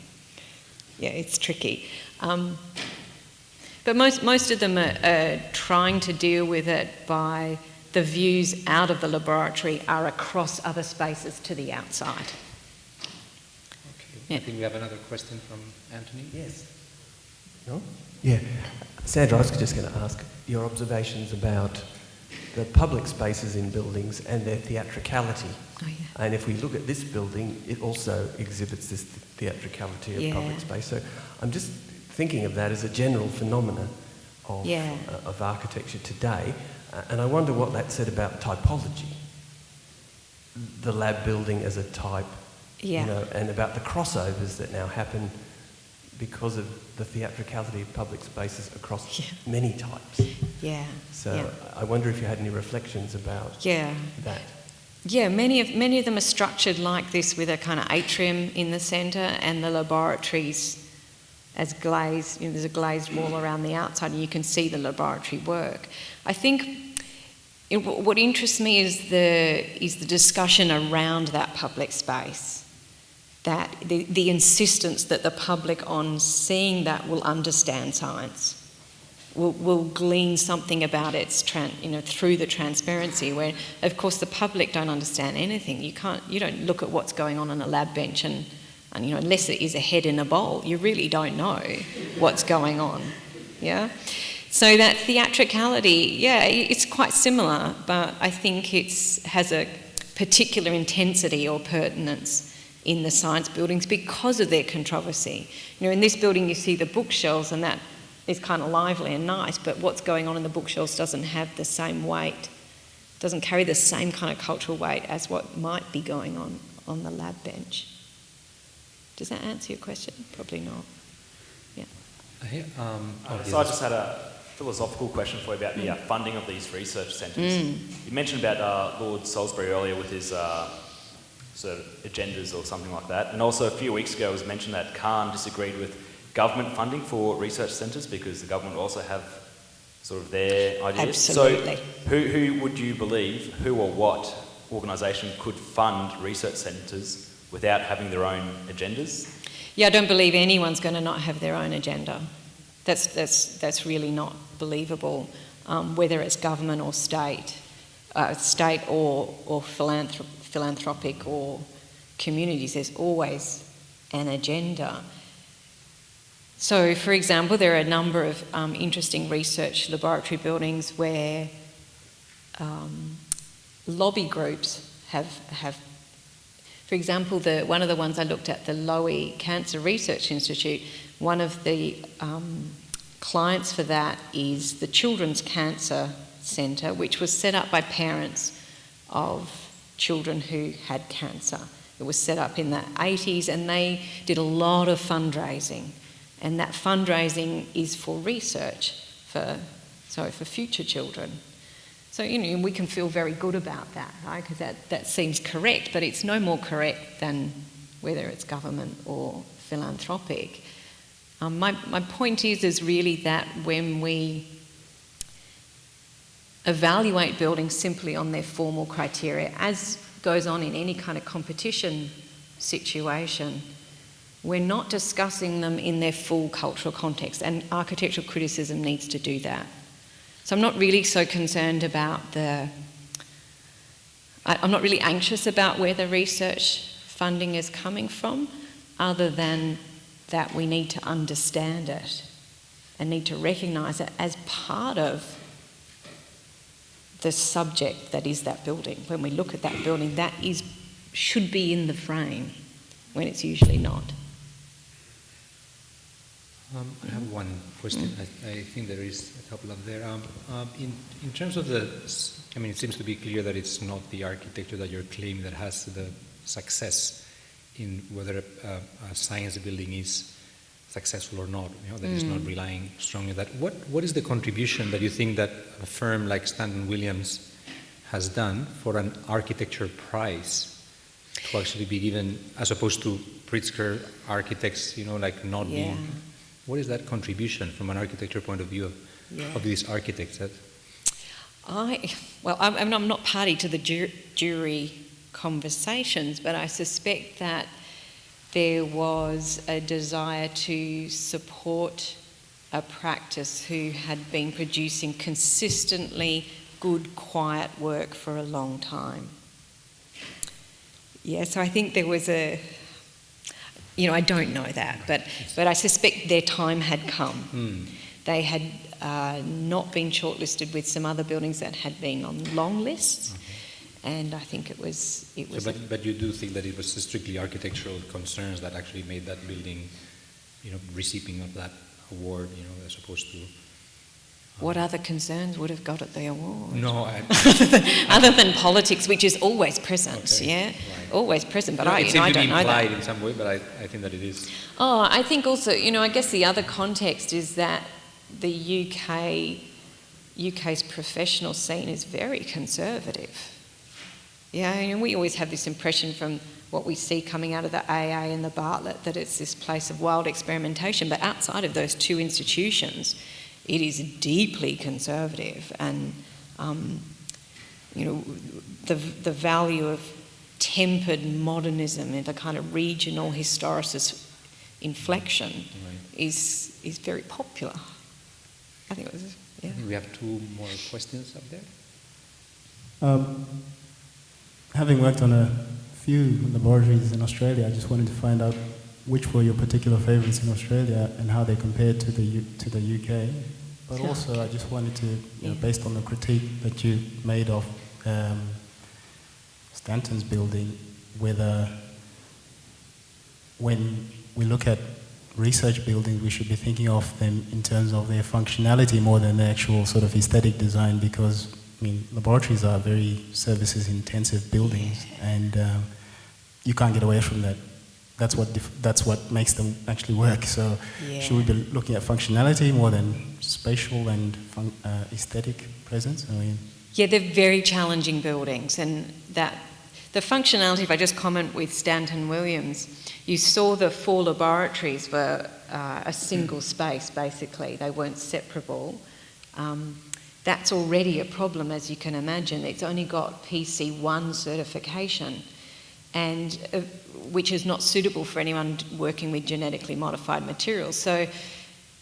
Yeah, it's tricky. But most of them are trying to deal with it by the views out of the laboratory are across other spaces to the outside. Okay. Yeah. I think we have another question from Anthony. Yes. No? Yeah. Sandra, I was just going to ask your observations about the public spaces in buildings and their theatricality. Oh, yeah. And if we look at this building, it also exhibits this theatricality of public space. So I'm just thinking of that as a general phenomena of architecture today. And I wonder what that said about typology. The lab building as a type, and about the crossovers that now happen because of the theatricality of public spaces across many types. Yeah. So I wonder if you had any reflections about that. Yeah, many of them are structured like this with a kind of atrium in the centre and the laboratories as glazed. There's a glazed wall around the outside and you can see the laboratory work. I think what interests me is the discussion around that public space. That the insistence that the public on seeing that will understand science, will glean something about its through the transparency. Where of course the public don't understand anything. You don't look at what's going on a lab bench and unless it is a head in a bowl, you really don't know what's going on. Yeah. So that theatricality, it's quite similar, but I think it has a particular intensity or pertinence in the science buildings because of their controversy. In this building you see the bookshelves and that is kind of lively and nice, but what's going on in the bookshelves doesn't have the same weight, doesn't carry the same kind of cultural weight as what might be going on the lab bench. Does that answer your question? Probably not. Yeah. So I just had a philosophical question for you about the funding of these research centres. You mentioned about Lord Salisbury earlier with his sort of agendas or something like that, and also a few weeks ago it was mentioned that Khan disagreed with government funding for research centres, because the government also have sort of their ideas. Absolutely. So who would you believe, who or what organisation could fund research centres without having their own agendas? Yeah, I don't believe anyone's going to not have their own agenda. That's really not believable, whether it's government or state or philanthropic or communities. There's always an agenda. So, for example, there are a number of interesting research laboratory buildings where lobby groups have. For example, one of the ones I looked at, the Lowy Cancer Research Institute, one of the clients for that is the Children's Cancer Centre, which was set up by parents of children who had cancer. It was set up in the 80s, and they did a lot of fundraising. And that fundraising is for research, for future children. So, we can feel very good about that, right? Because that seems correct, but it's no more correct than whether it's government or philanthropic. My point is really that when we evaluate buildings simply on their formal criteria, as goes on in any kind of competition situation, we're not discussing them in their full cultural context, and architectural criticism needs to do that. So I'm not really so concerned about I'm not really anxious about where the research funding is coming from, other than that we need to understand it and need to recognise it as part of the subject that is that building. When we look at that building, that should be in the frame when it's usually not. I have one question. I think there is a couple of there. In terms of it seems to be clear that it's not the architecture that you're claiming that has the success in whether a science building is successful or not. That is not relying strongly on that. What is the contribution that you think that a firm like Stanton Williams has done for an architecture prize to actually be given, as opposed to Pritzker architects, not being? What is that contribution from an architecture point of view of these architects? I'm not party to the jury conversations, but I suspect that there was a desire to support a practice who had been producing consistently good, quiet work for a long time. So I think there was I don't know that, but I suspect their time had come. They had not been shortlisted with some other buildings that had been on long lists, and I think it was. But you do think that it was strictly architectural concerns that actually made that building, receiving of that award, as opposed to. What other concerns would have got it the award? No, other than politics, which is always present, right. Always present. But it seems I to don't be know implied that. in some way, but I think that it is. Oh, I think also, I guess the other context is that the UK's professional scene is very conservative. We always have this impression from what we see coming out of the AA and the Bartlett that it's this place of wild experimentation, but outside of those two institutions, it is deeply conservative, and the value of tempered modernism and the kind of regional historicist inflection is very popular. I think it was. I think we have two more questions up there. Having worked on a few laboratories in Australia, I just wanted to find out which were your particular favourites in Australia and how they compared to the UK. But also, I just wanted to, based on the critique that you made of Stanton's building, whether when we look at research buildings, we should be thinking of them in terms of their functionality more than the actual sort of aesthetic design, because laboratories are very services-intensive buildings, and you can't get away from that. That's what makes them actually work. So should we be looking at functionality more than spatial and aesthetic presence? They're very challenging buildings, and that the functionality, if I just comment with Stanton Williams, You saw the 4 laboratories were a single space, basically. They weren't separable. That's already a problem, as you can imagine. It's only got PC1 certification, and which is not suitable for anyone working with genetically modified materials. So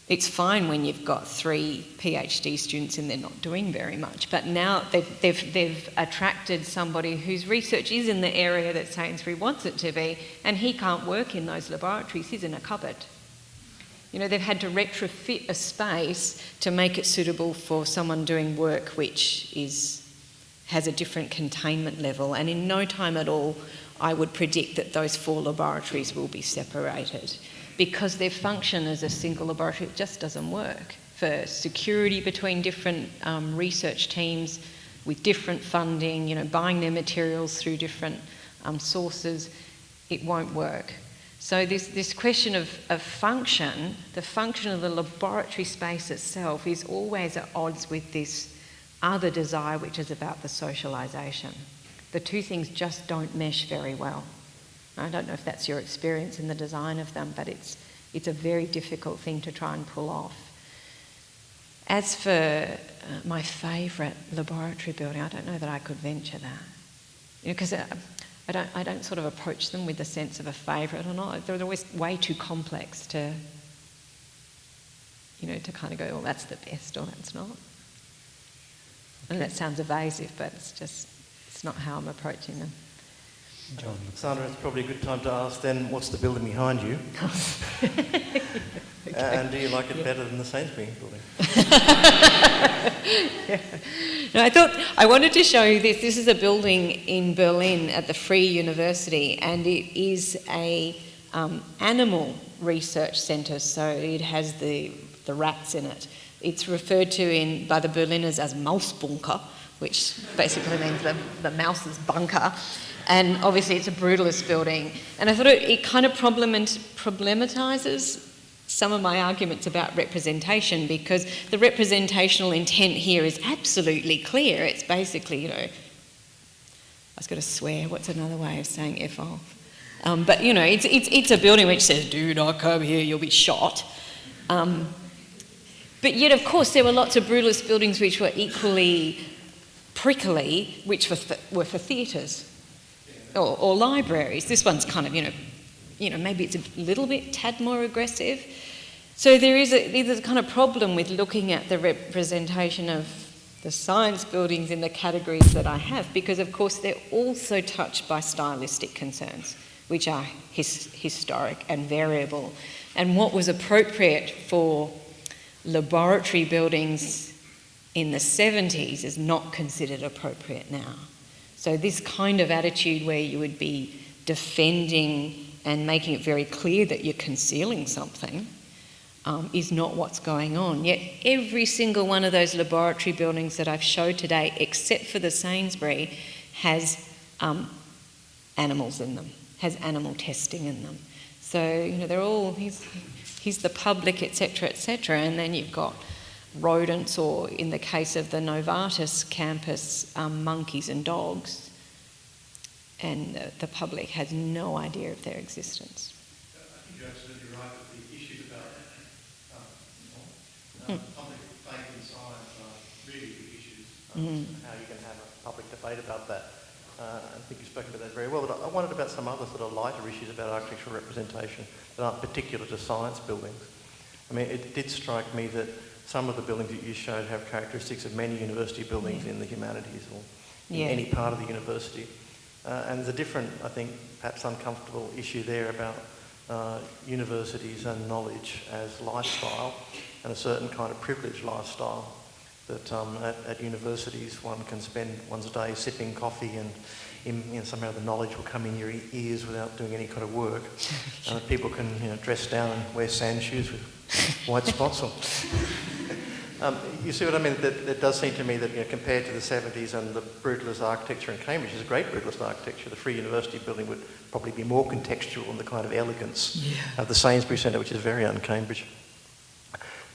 it's fine when you've got 3 PhD students and they're not doing very much. But now they've attracted somebody whose research is in the area that Sainsbury wants it to be, and he can't work in those laboratories. He's in a cupboard. You know, they've had to retrofit a space to make it suitable for someone doing work which has a different containment level, and in no time at all I would predict that those 4 laboratories will be separated, because their function as a single laboratory just doesn't work. For security between different research teams with different funding, you know, buying their materials through different sources, it won't work. So this question of function, the function of the laboratory space itself, is always at odds with this other desire, which is about the socialisation. The two things just don't mesh very well. I don't know if that's your experience in the design of them, but it's a very difficult thing to try and pull off. As for my favourite laboratory building, I don't know that I could venture that. You know, because I don't sort of approach them with the sense of a favourite or not. They're always way too complex to, you know, to kind of go, well, that's the best or that's not. And that sounds evasive, but it's not how I'm approaching them. John. Sandra, it's probably a good time to ask then, what's the building behind you? Okay. And do you like it better than the Sainsbury building? Yeah. No, I wanted to show you this. This is a building in Berlin at the Free University, and it is a animal research centre, so it has the rats in it. It's referred to by the Berliners as Mausbunker, which basically means the mouse's bunker. And obviously it's a brutalist building. And I thought it kind of problematises some of my arguments about representation, because the representational intent here is absolutely clear. It's basically, you know, I was going to swear, what's another way of saying F off? But, you know, it's a building which says, do not come here, you'll be shot. But yet, of course, there were lots of brutalist buildings which were equally prickly, which were for theatres or libraries. This one's kind of, you know, maybe it's a little bit tad more aggressive. So there's a kind of problem with looking at the representation of the science buildings in the categories that I have, because of course they're also touched by stylistic concerns, which are historic and variable. And what was appropriate for laboratory buildings in the 70s is not considered appropriate now. So this kind of attitude where you would be defending and making it very clear that you're concealing something is not what's going on. Yet every single one of those laboratory buildings that I've showed today, except for the Sainsbury, has animals in them, has animal testing in them. So, you know, they're all, he's the public, etc., and then you've got rodents, or in the case of the Novartis campus, monkeys and dogs, and the public has no idea of their existence. I think you're absolutely right that the issues about public faith in science are really big issues. How you can have a public debate about that. I think you've spoken about that very well, but I wondered about some other sort of lighter issues about architectural representation that aren't particular to science buildings. I mean, it did strike me that some of the buildings that you showed have characteristics of many university buildings in the humanities or in any part of the university. And there's a different, I think, perhaps uncomfortable issue there about universities and knowledge as lifestyle, and a certain kind of privileged lifestyle that at universities one can spend one's day sipping coffee and somehow the knowledge will come in your ears without doing any kind of work. And that people can dress down and wear sand shoes with white spots on. You see what I mean? That does seem to me that compared to the 70s and the brutalist architecture in Cambridge, is a great brutalist architecture. The Free University building would probably be more contextual in the kind of elegance of the Sainsbury Centre, which is very un-Cambridge.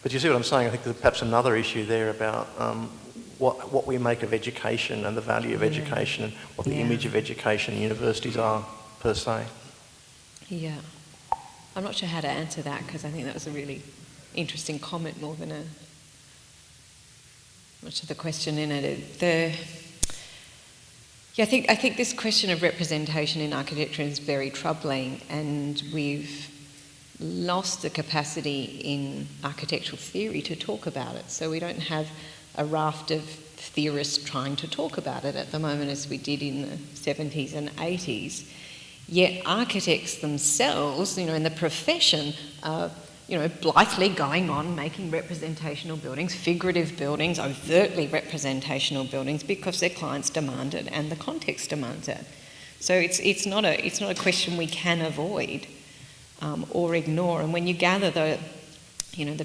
But you see what I'm saying? I think there's perhaps another issue there about what we make of education and the value of education and what the image of education in universities are, per se. Yeah. I'm not sure how to answer that because I think that was a really interesting comment more than much of the question in it. I think this question of representation in architecture is very troubling, and we've lost the capacity in architectural theory to talk about it. So we don't have a raft of theorists trying to talk about it at the moment as we did in the 70s and 80s. Yet architects themselves, in the profession, are, blithely going on making representational buildings, figurative buildings, overtly representational buildings because their clients demand it and the context demands it. So it's not a question we can avoid or ignore. And when you gather the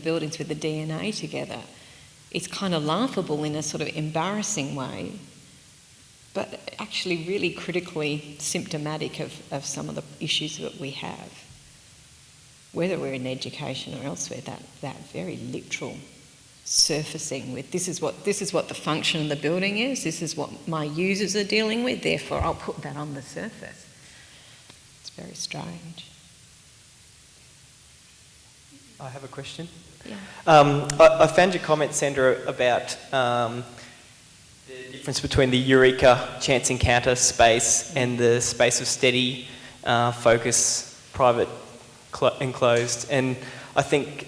buildings with the DNA together, it's kind of laughable in a sort of embarrassing way, but actually really critically symptomatic of some of the issues that we have. Whether we're in education or elsewhere, that very literal surfacing with this is what the function of the building is, this is what my users are dealing with, therefore I'll put that on the surface. It's very strange. I have a question. Yeah. I found your comment, Sandra, about the difference between the Eureka chance encounter space and the space of steady focus, private enclosed. And I think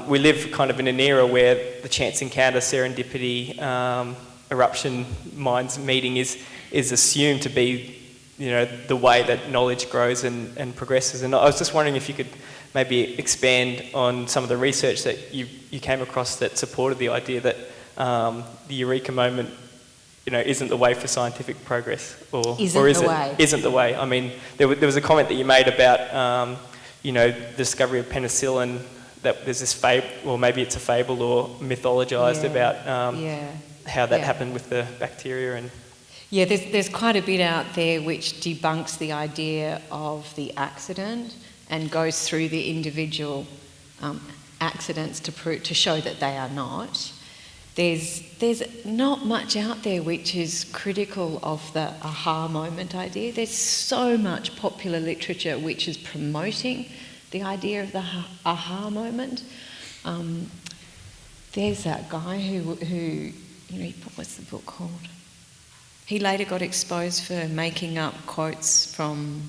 we live kind of in an era where the chance encounter, serendipity, eruption, minds meeting is assumed to be, the way that knowledge grows and progresses. And I was just wondering if you could maybe expand on some of the research that you came across that supported the idea that the Eureka moment, isn't the way for scientific progress, isn't the way. I mean, there was a comment that you made about, the discovery of penicillin, that there's this fable, or maybe it's a fable or mythologized about how that happened with the bacteria and. Yeah, there's quite a bit out there which debunks the idea of the accident and goes through the individual accidents to show that they are not. There's not much out there which is critical of the aha moment idea. There's so much popular literature which is promoting the idea of the aha moment. There's that guy who what's the book called? He later got exposed for making up quotes from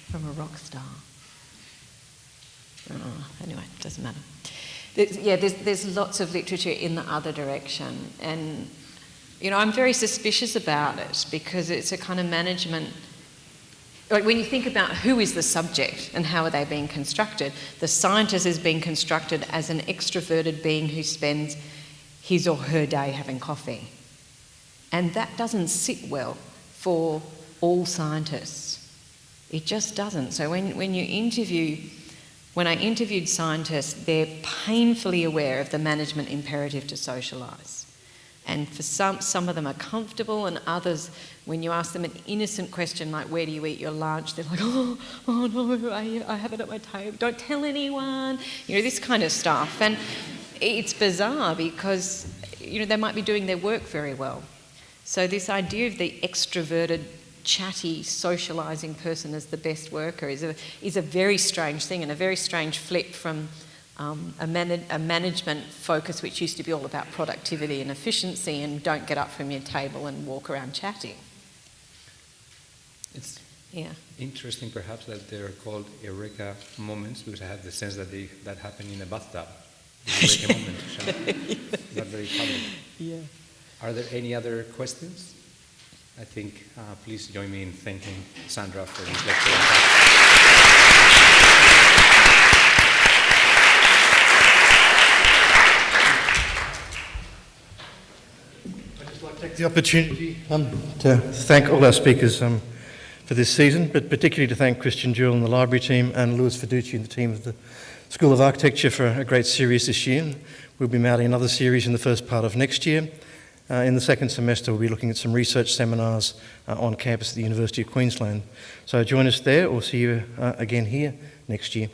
from a rock star. Anyway, it doesn't matter. There's lots of literature in the other direction, and I'm very suspicious about it because it's a kind of management. Like when you think about who is the subject and how are they being constructed, the scientist is being constructed as an extroverted being who spends his or her day having coffee. And that doesn't sit well for all scientists. It just doesn't. So when I interviewed scientists, they're painfully aware of the management imperative to socialise. And for some of them are comfortable, and others, when you ask them an innocent question like, where do you eat your lunch? They're like, oh no, I have it at my table. Don't tell anyone. This kind of stuff. And it's bizarre because, they might be doing their work very well. So this idea of the extroverted, chatty, socialising person as the best worker is a very strange thing, and a very strange flip from a management focus which used to be all about productivity and efficiency and don't get up from your table and walk around chatting. It's interesting perhaps that they're called Eureka moments because I have the sense that that happened in a bathtub. The Eureka moment, so not very public. Yeah. Are there any other questions? I think please join me in thanking Sandra for this lecture. I'd just like to take the opportunity to thank all our speakers for this season, but particularly to thank Christian Jewell and the library team and Louis Fiducci and the team of the School of Architecture for a great series this year. We'll be mounting another series in the first part of next year. In the second semester, we'll be looking at some research seminars on campus at the University of Queensland. So join us there or see you again here next year.